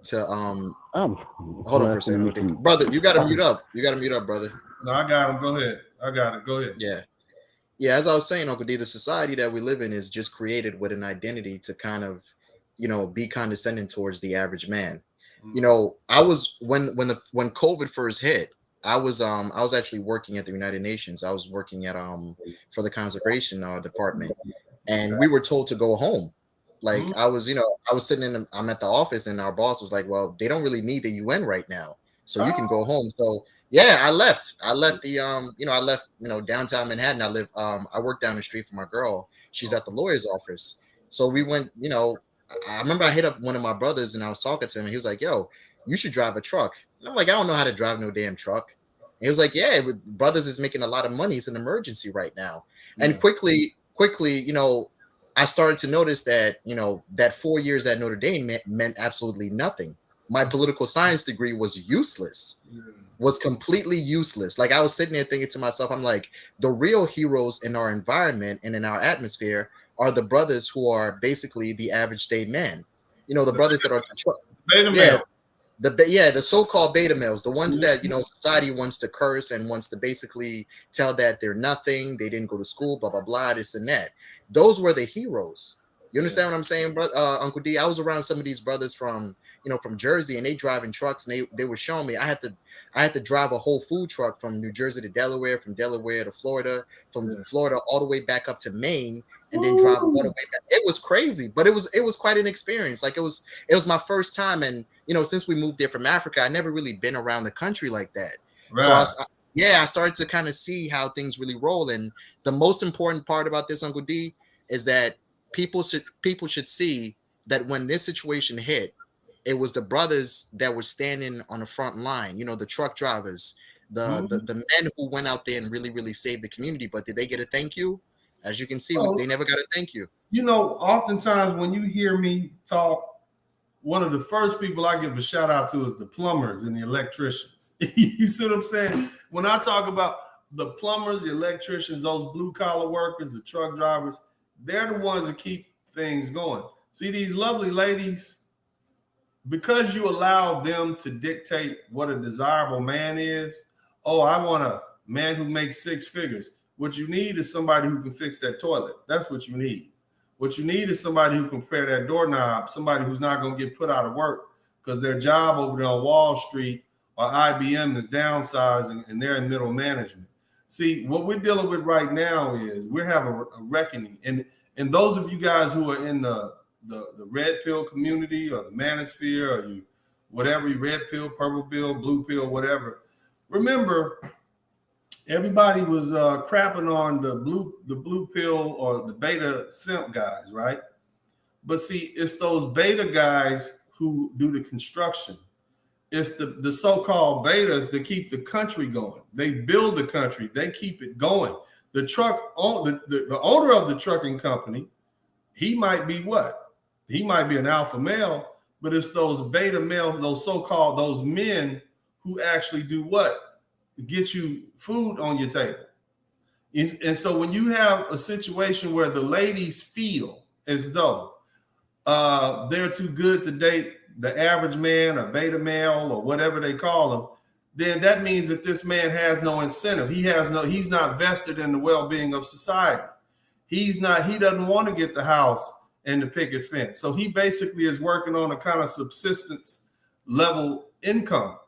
to hold on for a second, Uncle D. Brother, you gotta mute up. You gotta mute up, brother. No, I got him. Go ahead. I got it. Go ahead. Yeah. Yeah, as I was saying, Uncle D, the society that we live in is just created with an identity to kind of, be condescending towards the average man. I was when COVID first hit, I was actually working at the United Nations. I was working at for the conservation department, and we were told to go home. Like I was sitting I'm at the office, and our boss was like, "Well, they don't really need the UN right now, so you can go home." So yeah, I left the I left downtown Manhattan. I worked down the street from my girl. She's at the lawyer's office. So we went. I remember I hit up one of my brothers, and I was talking to him, and he was like, "Yo, you should drive a truck." And I'm like, "I don't know how to drive no damn truck." And he was like, "Yeah, brothers is making a lot of money. It's an emergency right now." And quickly, I started to notice that that 4 years at Notre Dame meant absolutely nothing. My political science degree was useless. Was completely useless. Like I was sitting there thinking to myself, I'm like, the real heroes in our environment and in our atmosphere are the brothers who are basically the average day man. The brothers that are beta male. The so-called beta males, the ones that society wants to curse and wants to basically tell that they're nothing, they didn't go to school, blah blah blah, this and that. Those were the heroes. You understand what I'm saying, bro? Uncle D? I was around some of these brothers from from Jersey, and they driving trucks, and they were showing me I had to drive a whole food truck from New Jersey to Delaware, from Delaware to Florida, from Florida all the way back up to Maine, and then drive all the way back. It was crazy, but it was quite an experience. Like it was my first time, and since we moved there from Africa, I never really been around the country like that. Right. So I started to kind of see how things really roll. And the most important part about this, Uncle D, is that people should see that when this situation hit, it was the brothers that were standing on the front line, the truck drivers, the men who went out there and really, really saved the community. But did they get a thank you? As you can see, they never got a thank you. Oftentimes when you hear me talk, one of the first people I give a shout out to is the plumbers and the electricians. You see what I'm saying? When I talk about the plumbers, the electricians, those blue collar workers, the truck drivers, they're the ones that keep things going. See, these lovely ladies, because you allow them to dictate what a desirable man is. Oh, I want a man who makes six figures. What you need is somebody who can fix that toilet. That's what you need. What you need is somebody who can repair that doorknob, somebody who's not going to get put out of work because their job over there on Wall Street or IBM is downsizing and they're in middle management. See, what we're dealing with right now is we're having a reckoning. And those of you guys who are in the red pill community or the manosphere or you whatever, you red pill, purple pill, blue pill, whatever, remember everybody was crapping on the blue pill or the beta simp guys, right? But see, it's those beta guys who do the construction. It's the so-called betas that keep the country going. They build the country. They keep it going. The owner of the trucking company, he might be what? He might be an alpha male, but it's those beta males, those men who actually do what? Get you food on your table. And so when you have a situation where the ladies feel as though they're too good to date the average man or beta male or whatever they call them, then that means that this man has no incentive. He's not vested in the well-being of society. He doesn't want to get the house and the picket fence. So he basically is working on a kind of subsistence level income.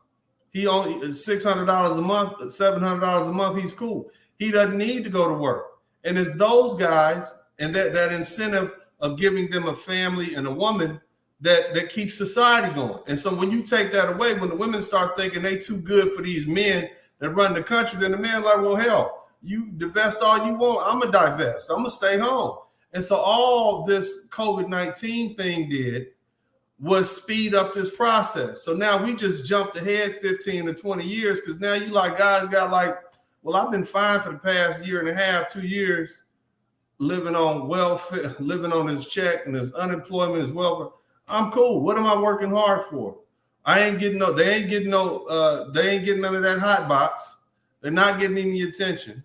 He only $600 a month, $700 a month. He's cool. He doesn't need to go to work. And it's those guys and that incentive of giving them a family and a woman that keeps society going. And so when you take that away, when the women start thinking they too good for these men that run the country, then the man's like, well, hell, you divest all you want. I'm going to divest. I'm going to stay home. And so all this COVID-19 thing did was speed up this process. So now we just jumped ahead 15 to 20 years because now you guys got well, I've been fine for the past year and a half, 2 years, living on welfare, living on his check and his unemployment, his welfare. I'm cool. What am I working hard for? They ain't getting none of that hot box. They're not getting any attention.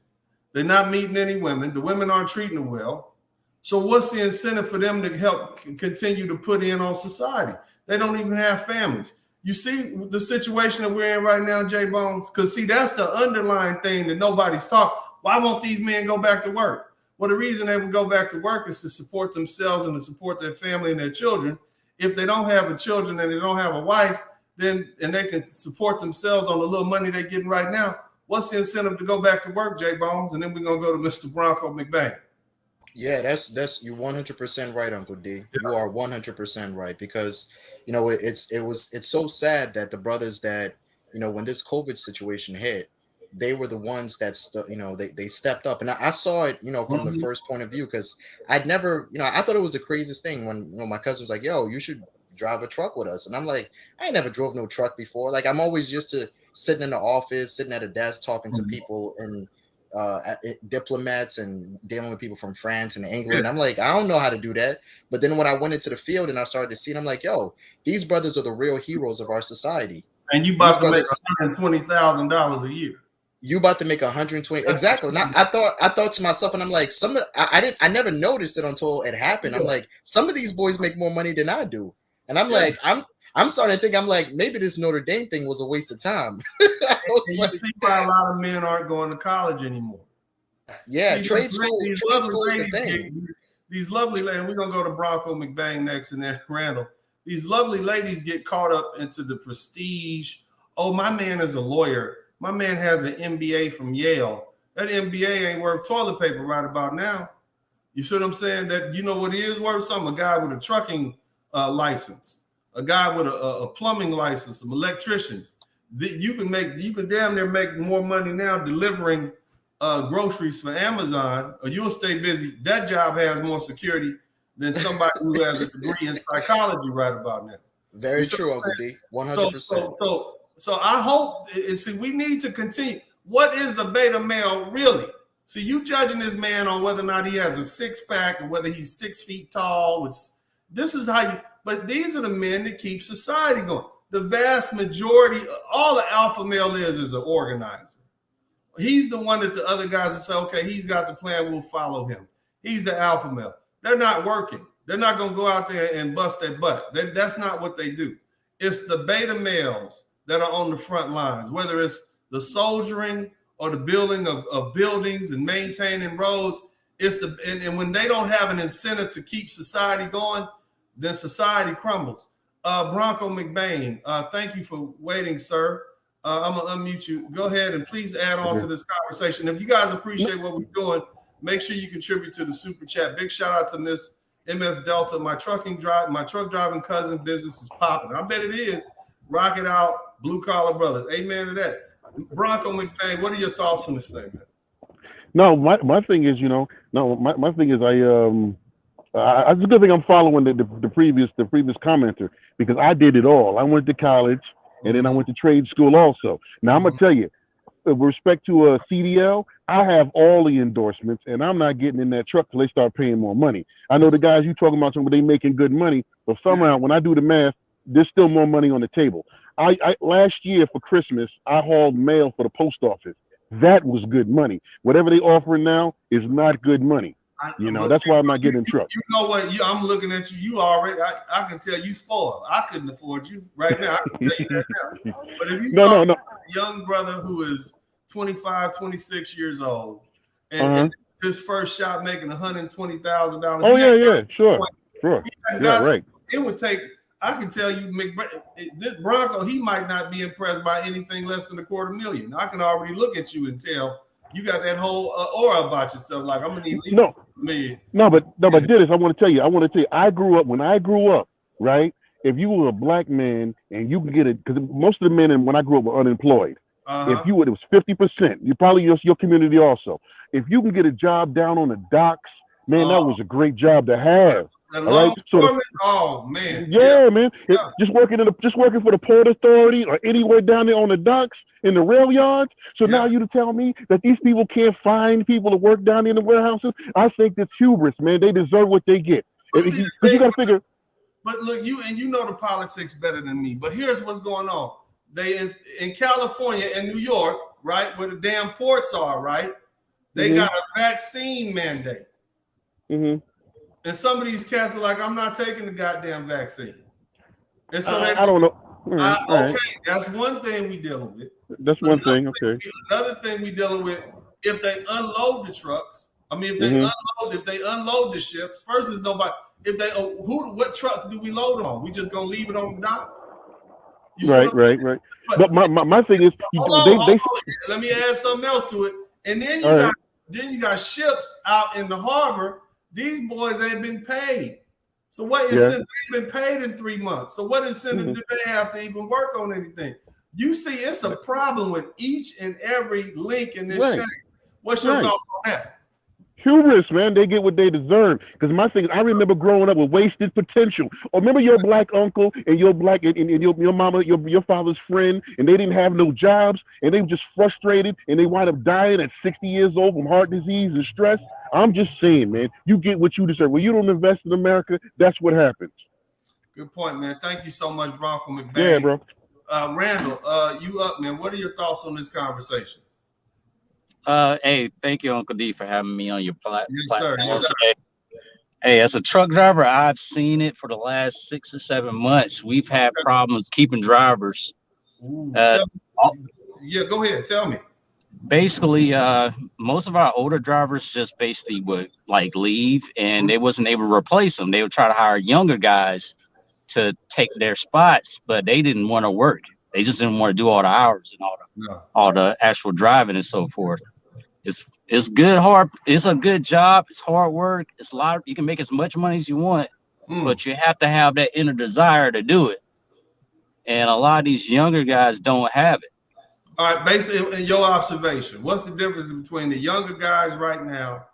They're not meeting any women. The women aren't treating them well. So what's the incentive for them to help continue to put in on society? They don't even have families. You see the situation that we're in right now, J Bones? Because see, that's the underlying thing that nobody's talking. Why won't these men go back to work? Well, the reason they would go back to work is to support themselves and to support their family and their children. If they don't have a children and they don't have a wife, then and they can support themselves on the little money they're getting right now, what's the incentive to go back to work, J Bones? And then we're gonna go to Mr. Bronco McBain. Yeah, that's you're 100% right, Uncle D. You are 100% right, because you know it's so sad that the brothers that, you know, when this COVID situation hit, they were the ones that they stepped up, and I saw it, you know, from the first point of view, because I'd never, you know, I thought it was the craziest thing when, you know, my cousin was like, "Yo, you should drive a truck with us," and I'm like, I ain't never drove no truck before. Like, I'm always used to sitting in the office, sitting at a desk, talking to people and diplomats and dealing with people from France and England. I'm like, I don't know how to do that. But then when I went into the field and I started to see it, I'm like, yo, these brothers are the real heroes of our society. And you about to make $120,000 a year. You about to make 120 exactly. Now I thought to myself, and I'm like, I never noticed it until it happened. I'm like, some of these boys make more money than I do, and I'm like, I'm starting to think, I'm like, maybe this Notre Dame thing was a waste of time. You see why a lot of men aren't going to college anymore. Yeah, trade school is the thing. These lovely ladies, we're gonna go to Bronco McBain next, and then Randall. These lovely ladies get caught up into the prestige. Oh, my man is a lawyer. My man has an MBA from Yale. That MBA ain't worth toilet paper right about now. You see what I'm saying? That, you know what he is worth? Something. A guy with a trucking license, a guy with a plumbing license, some electricians. You can damn near make more money now delivering groceries for Amazon, or you'll stay busy. That job has more security than somebody who has a degree in psychology right about now. Very true, Uncle D. 100%. So I hope, see, we need to continue. What is a beta male really? So you judging this man on whether or not he has a six pack or whether he's 6 feet tall. This is how you, but these are the men that keep society going. The vast majority, all the alpha male is an organizer. He's the one that the other guys will say, okay, he's got the plan, we'll follow him. He's the alpha male. They're not working. They're not going to go out there and bust their butt. That's not what they do. It's the beta males that are on the front lines, whether it's the soldiering or the building of buildings and maintaining roads. And when they don't have an incentive to keep society going, then society crumbles. Bronco McBain, thank you for waiting, sir. I'm going to unmute you. Go ahead and please add on to this conversation. If you guys appreciate what we're doing, make sure you contribute to the super chat. Big shout out to Miss MS Delta. My truck driving cousin business is popping. I bet it is. Rock it out, blue collar brothers. Amen to that. Bronco McBain, what are your thoughts on this thing, man? No, my thing is, my thing is it's a good thing I'm following the previous commenter, because I did it all. I went to college and then I went to trade school also. Now I'm gonna tell you, with respect to CDL, I have all the endorsements, and I'm not getting in that truck till they start paying more money. I know the guys you talking about, they making good money, but somehow when I do the math, there's still more money on the table. I last year for Christmas, I hauled mail for the post office. That was good money. Whatever they offering now is not good money. That's why I'm not getting in truck. You know what? I'm looking at you. You already, I can tell you spoiled. I couldn't afford you right now. I can tell you that now. But if you talk about a young brother who is 25, 26 years old, and his first shot making $120,000. Oh yeah, sure. Yeah, right. It would take. I can tell you, this Bronco, he might not be impressed by anything less than $250,000. I can already look at you and tell you got that whole aura about yourself. Like, I'm gonna need $1 million. No, but Dennis, I want to tell you, when I grew up, right? If you were a black man and you can get it, because most of the men when I grew up were unemployed. If you would, it was 50%. You probably your community also. If you can get a job down on the docks, man, that was a great job to have. All right. So man. Yeah, man. Just working for the Port Authority or anywhere down there on the docks in the rail yards. So now you to tell me that these people can't find people to work down there in the warehouses? I think that's hubris, man. They deserve what they get. You got to figure. But look, you know the politics better than me. But here's what's going on. They in California and New York, right, where the damn ports are, right? They got a vaccine mandate. And some of these cats are like, I'm not taking the goddamn vaccine. And so I don't know. Okay, that's one thing we dealing with. That's one thing. Okay. Another thing we dealing with, if they unload the trucks, I mean, if they unload the ships, first is nobody. If they what trucks do we load them on? We just gonna leave it on the dock? Right. But my thing is, let me add something else to it. And then you got ships out in the harbor. These boys ain't been paid. So what incentive? They've been paid in 3 months. So what incentive do they have to even work on anything? You see, it's a problem with each and every link in this chain. What's your thoughts on that? Hubris, man, they get what they deserve. Because my thing is, I remember growing up with wasted potential. Or remember your black uncle and your black and your mama, your father's friend, and they didn't have no jobs, and they were just frustrated, and they wind up dying at 60 years old from heart disease and stress. I'm just saying, man, you get what you deserve. When you don't invest in America, that's what happens. Good point, man. Thank you so much, Bronco McBain. Yeah, bro. Randall, you up, man? What are your thoughts on this conversation? Hey, thank you, Uncle D, for having me on your platform. Yes, sir. Hey, as a truck driver, I've seen it for the last 6 or 7 months. We've had problems keeping drivers. Yeah, go ahead. Tell me. Basically, most of our older drivers just basically would like leave, and they wasn't able to replace them. They would try to hire younger guys to take their spots, but they didn't want to work. They just didn't want to do all the hours and all the actual driving and so forth. It's good, hard. It's a good job. It's hard work. It's a lot. You can make as much money as you want, but you have to have that inner desire to do it. And a lot of these younger guys don't have it. All right, basically, in your observation, what's the difference between the younger guys right now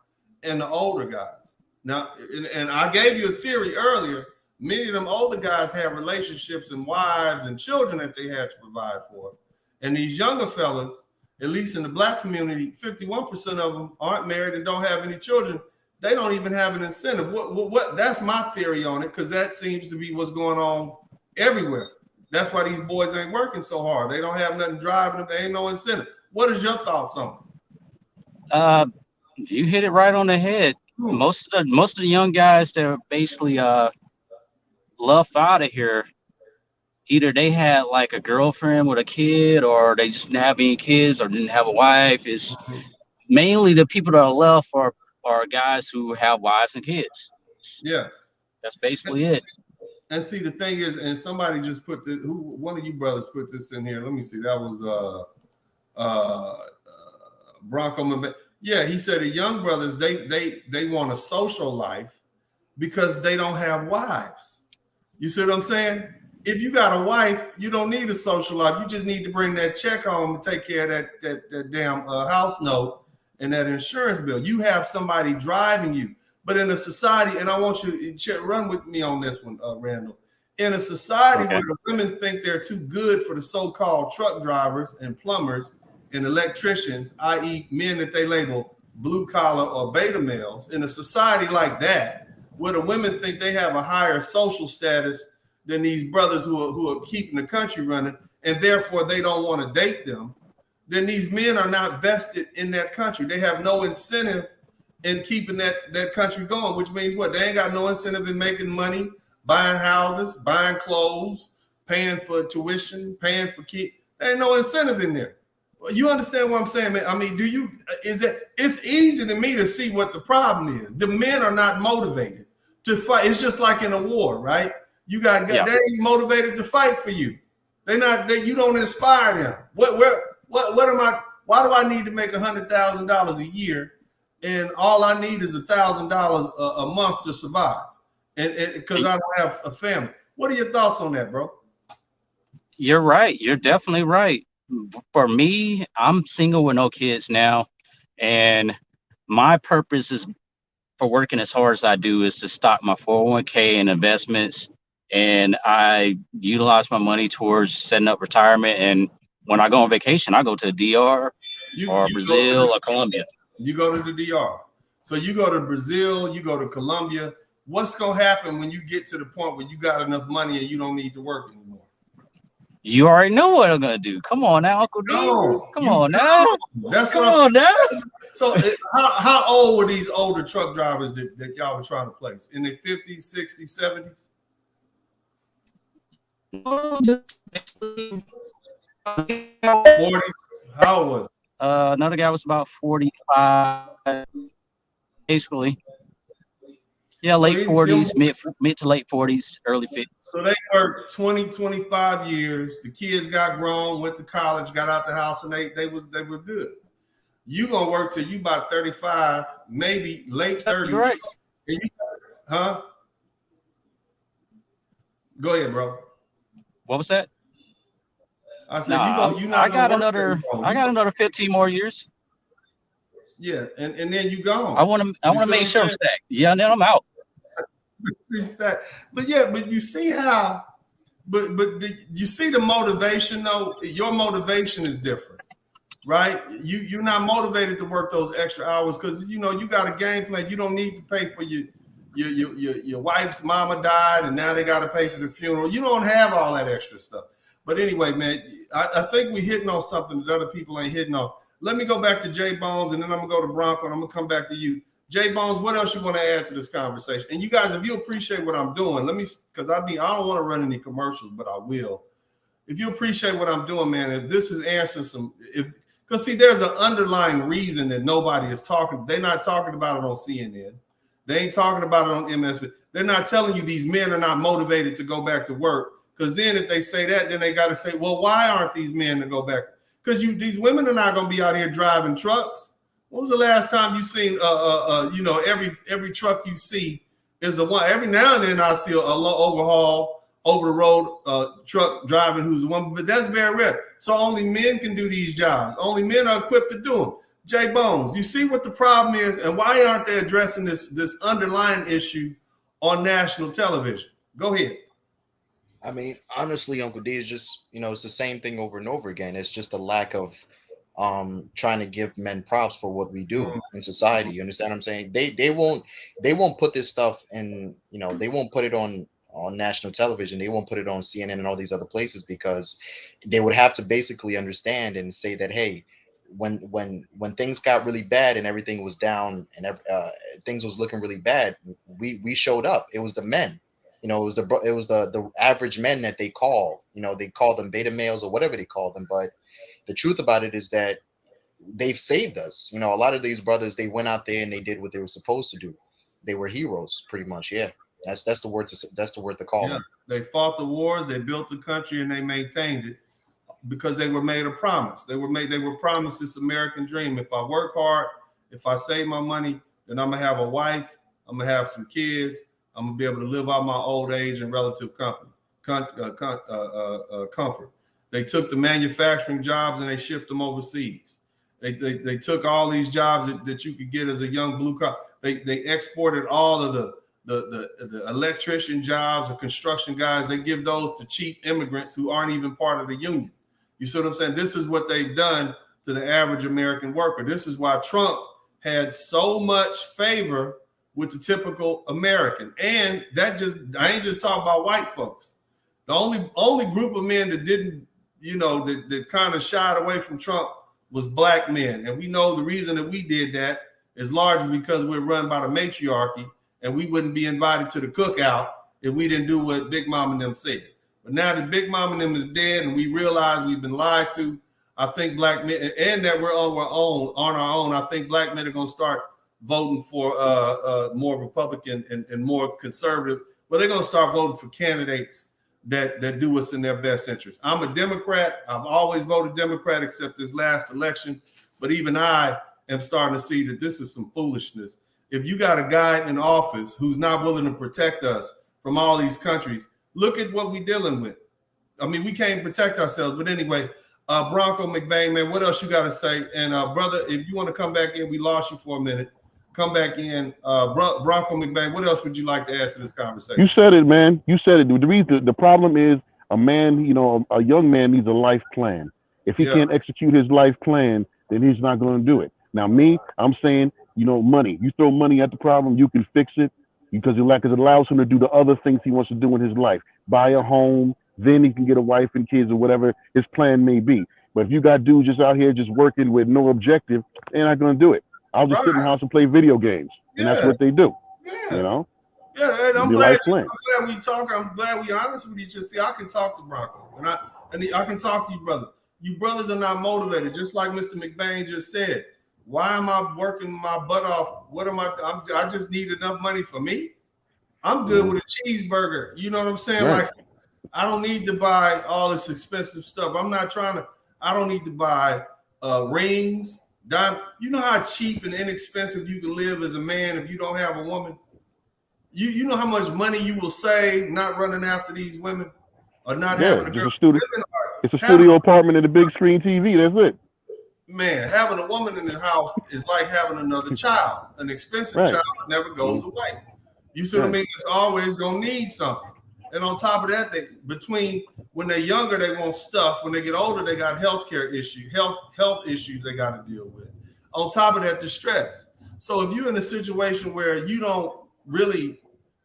and the older guys? Now, and I gave you a theory earlier. Many of them older guys have relationships and wives and children that they had to provide for. And these younger fellas, at least in the black community, 51% of them aren't married and don't have any children. They don't even have an incentive. What that's my theory on it, because that seems to be what's going on everywhere. That's why these boys ain't working so hard. They don't have nothing driving them. There ain't no incentive. What is your thoughts on it? You hit it right on the head. Most of the young guys that are basically left out of here, either they had like a girlfriend with a kid, or they just didn't have any kids, or didn't have a wife. It's mainly the people that are left are guys who have wives and kids. Yeah, that's basically it. And see, the thing is, and somebody just put one of you brothers put this in here. Let me see. That was Bronco. Yeah, he said the young brothers, they want a social life because they don't have wives. You see what I'm saying? If you got a wife, you don't need a social life. You just need to bring that check home and take care of that damn house note and that insurance bill. You have somebody driving you. But in a society, and I want you to run with me on this one, Randall. In a society where the women think they're too good for the so-called truck drivers and plumbers and electricians, i.e. men that they label blue collar or beta males, in a society like that, where the women think they have a higher social status than these brothers who are keeping the country running, and therefore they don't want to date them, then these men are not vested in that country. They have no incentive in keeping that country going, which means what? They ain't got no incentive in making money, buying houses, buying clothes, paying for tuition, paying for kids. There ain't no incentive in there. Well, you understand what I'm saying, man? I mean, it's easy to me to see what the problem is. The men are not motivated to fight. It's just like in a war, right? You got they ain't motivated to fight for you. You don't inspire them. What am I? Why do I need to make $100,000 a year? And all I need is $1,000 a month to survive, and because I don't have a family. What are your thoughts on that, bro? You're right. You're definitely right. For me, I'm single with no kids now, and my purpose is for working as hard as I do is to stock my 401k and investments, and I utilize my money towards setting up retirement. And when I go on vacation, I go to the DR or Brazil or Colombia. You go to the DR. So you go to Brazil, you go to Colombia. what's going to happen when you get to the point where you got enough money and you don't need to work anymore? You already know what I'm gonna do. Come on now, Uncle D. Come on now. That's Come on now. So how old were these older truck drivers that y'all were trying to place? In their 50s, 60s, 70s? 40s? How old was it? Another guy was about 45, basically. Yeah, So late 40s, mid to late 40s, early 50s. So they worked 20, 25 years. The kids got grown, went to college, got out the house, and they were good. You gonna work till you about 35, maybe late 30s. You're right. And you, huh? Go ahead, bro. What was that? I said I got another 15 more years. Yeah, and then you gone. I want to make sure I'm stacked. Yeah, and then I'm out. But you see how, but you see the motivation though. Your motivation is different, right? You're not motivated to work those extra hours because you got a game plan. You don't need to pay for your wife's mama died and now they got to pay for the funeral. You don't have all that extra stuff. But anyway, man, I think we're hitting on something that other people ain't hitting on. Let me go back to J Bones and then I'm gonna go to Bronco and I'm gonna come back to you. J Bones, what else you want to add to this conversation? And you guys, if you appreciate what I'm doing, because I don't want to run any commercials, but I will. If you appreciate what I'm doing, man, if this is answering because see, there's an underlying reason that nobody is talking. They're not talking about it on CNN. They ain't talking about it on MSB. They're not telling you these men are not motivated to go back to work. Because then if they say that, then they got to say, well, why aren't these men to go back? Because these women are not going to be out here driving trucks. When was the last time you seen, every truck you see is a one. Every now and then I see a overhaul, over the road truck driving who's a woman, but that's very rare. So only men can do these jobs. Only men are equipped to do them. J Bones, you see what the problem is, and why aren't they addressing this underlying issue on national television? Go ahead. I mean, honestly, Uncle D is just, it's the same thing over and over again. It's just a lack of trying to give men props for what we do in society. You understand what I'm saying? They won't put this stuff in, they won't put it on national television. They won't put it on CNN and all these other places because they would have to basically understand and say that, hey, when things got really bad and everything was down and things was looking really bad, we showed up. It was the men. It was the average men that they call. They call them beta males or whatever they call them. But the truth about it is that they've saved us. A lot of these brothers, they went out there and they did what they were supposed to do. They were heroes, pretty much. Yeah, that's the word to call them. They fought the wars, they built the country, and they maintained it because they were made a promise. They were promised this American dream. If I work hard, if I save my money, then I'm gonna have a wife. I'm gonna have some kids. I'm gonna be able to live out my old age in relative comfort. They took the manufacturing jobs and they shipped them overseas. They took all these jobs that you could get as a young blue collar. They exported all of the electrician jobs, the construction guys. They give those to cheap immigrants who aren't even part of the union. You see what I'm saying? This is what they've done to the average American worker. This is why Trump had so much favor with the typical American. And I ain't just talking about white folks. The only group of men that didn't, that kind of shied away from Trump was black men. And we know the reason that we did that is largely because we're run by the matriarchy and we wouldn't be invited to the cookout if we didn't do what Big Mom and them said. But now that Big Mom and them is dead and we realize we've been lied to, I think black men, and that we're on our own, I think black men are going to start voting for more Republican and more conservative, but they're going to start voting for candidates that do what's in their best interest. I'm a Democrat. I've always voted Democrat except this last election, but even I am starting to see that this is some foolishness. If you got a guy in office who's not willing to protect us from all these countries, look at what we're dealing with. I mean, we can't protect ourselves, but anyway, Bronco McBain, man, what else you got to say? And brother, if you want to come back in, we lost you for a minute. Come back in. Bronco McBain, what else would you like to add to this conversation? You said it, man. You said it. The problem is a man, a young man needs a life plan. If he can't execute his life plan, then he's not going to do it. Now, I'm saying, money. You throw money at the problem, you can fix it. because it allows him to do the other things he wants to do in his life. Buy a home, then he can get a wife and kids or whatever his plan may be. But if you got dudes just out here just working with no objective, they're not going to do it. I'll just sit in the house and play video games, and that's what they do. You know. Yeah, and I'm glad we talk. I'm glad we honest with each other. See, I can talk to Bronco, and I can talk to you, brother. You brothers are not motivated, just like Mr. McBain just said. Why am I working my butt off? What am I just need enough money for me. I'm good with a cheeseburger. You know what I'm saying? Right. Like, I don't need to buy all this expensive stuff. I don't need to buy rings, diamond. You know how cheap and inexpensive you can live as a man if you don't have a woman? You know how much money you will save not running after these women or not having a girl. It's a studio apartment and a big screen TV. That's it. Man, having a woman in the house is like having another child. An expensive child never goes away. You see what I mean? It's always gonna need something. And on top of that, between when they're younger, they want stuff. When they get older, they got healthcare issues, health issues they got to deal with. On top of that, the stress. So if you're in a situation where you don't really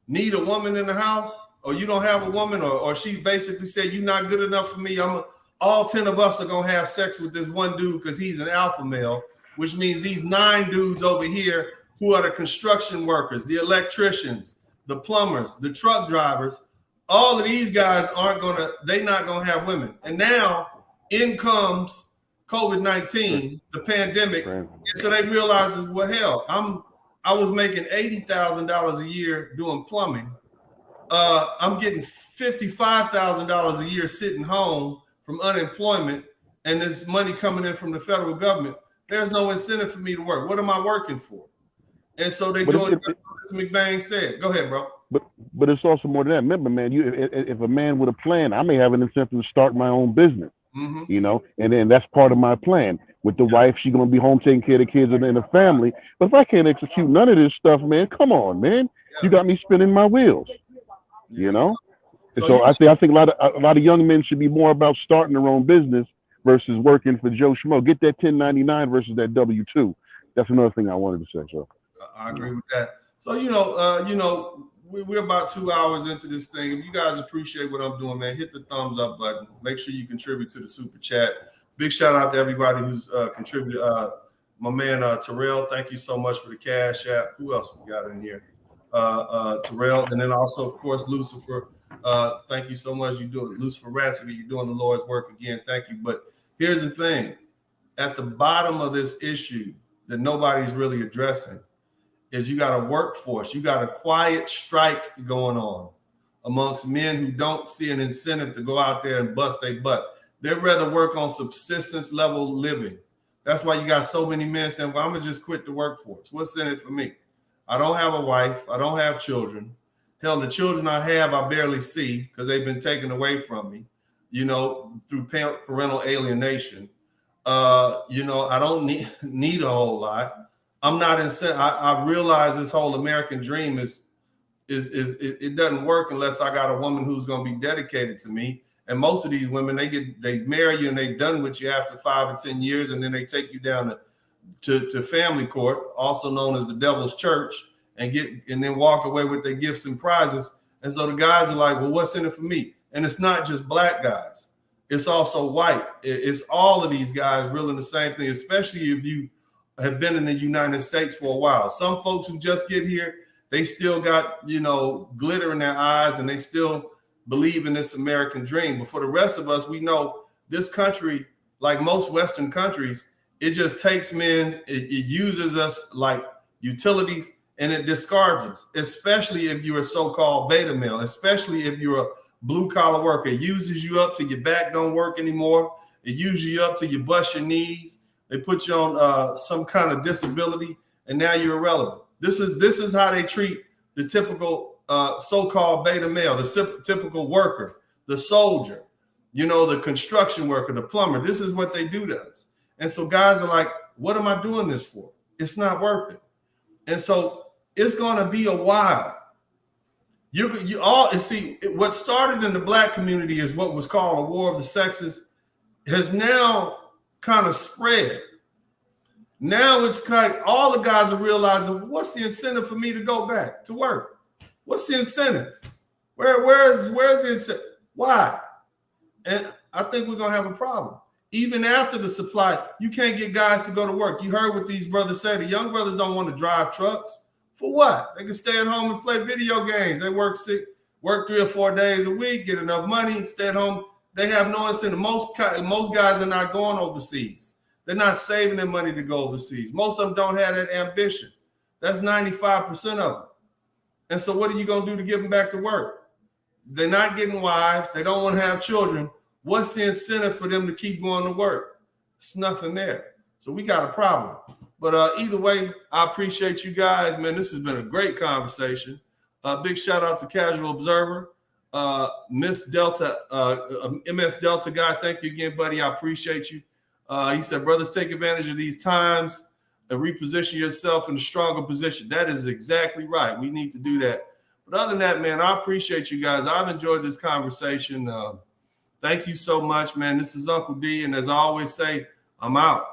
need a woman in the house, or you don't have a woman, or she basically said, you're not good enough for me, all 10 of us are going to have sex with this one dude because he's an alpha male, which means these 9 dudes over here who are the construction workers, the electricians, the plumbers, the truck drivers, all of these guys they're not going to have women. And now in comes COVID-19, the pandemic. And so they realize, well, hell, I was making $80,000 a year doing plumbing. I'm getting $55,000 a year sitting home from unemployment, and there's money coming in from the federal government. There's no incentive for me to work. What am I working for? And so they're doing what Mr. McBain said. Go ahead, bro. But it's also more than that. Remember, man, if a man with a plan, I may have an incentive to start my own business. You know, and then that's part of my plan. With the wife, she's gonna be home taking care of the kids and the family. But if I can't execute none of this stuff, man, come on, man, you got me spinning my wheels. You know, and so I think a lot of young men should be more about starting their own business versus working for Joe Schmo. Get that 1099 versus that W-2. That's another thing I wanted to say. So I agree with that. So we're about 2 hours into this thing. If you guys appreciate what I'm doing, man, hit the thumbs up button. Make sure you contribute to the super chat. Big shout out to everybody who's contributed. My man Terrell, thank you so much for the cash app. Who else we got in here? Terrell, and then also, of course, Lucifer. Thank you so much. Lucifer Raggedy, you're doing the Lord's work again. Thank you. But here's the thing. At the bottom of this issue that nobody's really addressing is you got a workforce. You got a quiet strike going on amongst men who don't see an incentive to go out there and bust their butt. They'd rather work on subsistence level living. That's why you got so many men saying, well, I'm going to just quit the workforce. What's in it for me? I don't have a wife. I don't have children. Hell, the children I have, I barely see because they've been taken away from me, through parental alienation. I don't need a whole lot. I'm not I realize this whole American dream it doesn't work unless I got a woman who's going to be dedicated to me. And most of these women, they marry you and they done with you after 5 or 10 years, and then they take you down to family court, also known as the devil's church, and then walk away with their gifts and prizes. And so the guys are like, well, what's in it for me? And it's not just black guys. It's also white. It's all of these guys really the same thing, especially if you have been in the United States for a while. Some folks who just get here, they still got, glitter in their eyes and they still believe in this American dream. But for the rest of us, we know this country, like most Western countries, it just takes men, it uses us like utilities, and it discards us, especially if you're a so-called beta male, especially if you're a blue-collar worker. It uses you up till your back don't work anymore. It uses you up till you bust your knees. They put you on some kind of disability, and now you're irrelevant. This is how they treat the typical so-called beta male, the typical worker, the soldier, the construction worker, the plumber. This is what they do to us. And so guys are like, what am I doing this for? It's not worth it. And so it's going to be a while. You all see what started in the black community is what was called a war of the sexes has now kind of spread. Now it's kind of all the guys are realizing, what's the incentive for me to go back to work? What's the incentive? Where's the incentive? Why? And I think we're gonna have a problem. Even after the supply, you can't get guys to go to work. You heard what these brothers say. The young brothers don't want to drive trucks. For what? They can stay at home and play video games. They work 3 or 4 days a week, get enough money, stay at home. They have no incentive. Most guys are not going overseas. They're not saving their money to go overseas. Most of them don't have that ambition. That's 95% of them. And so what are you going to do to get them back to work? They're not getting wives. They don't want to have children. What's the incentive for them to keep going to work? It's nothing there. So we got a problem. But either way, I appreciate you guys, man. This has been a great conversation. Big shout out to Casual Observer. MS Delta guy, thank you again, buddy. I appreciate you. He said, brothers, take advantage of these times and reposition yourself in a stronger position. That is exactly right. We need to do that. But other than that, man, I appreciate you guys. I've enjoyed this conversation. Thank you so much, man. This is Uncle D. And as I always say, I'm out.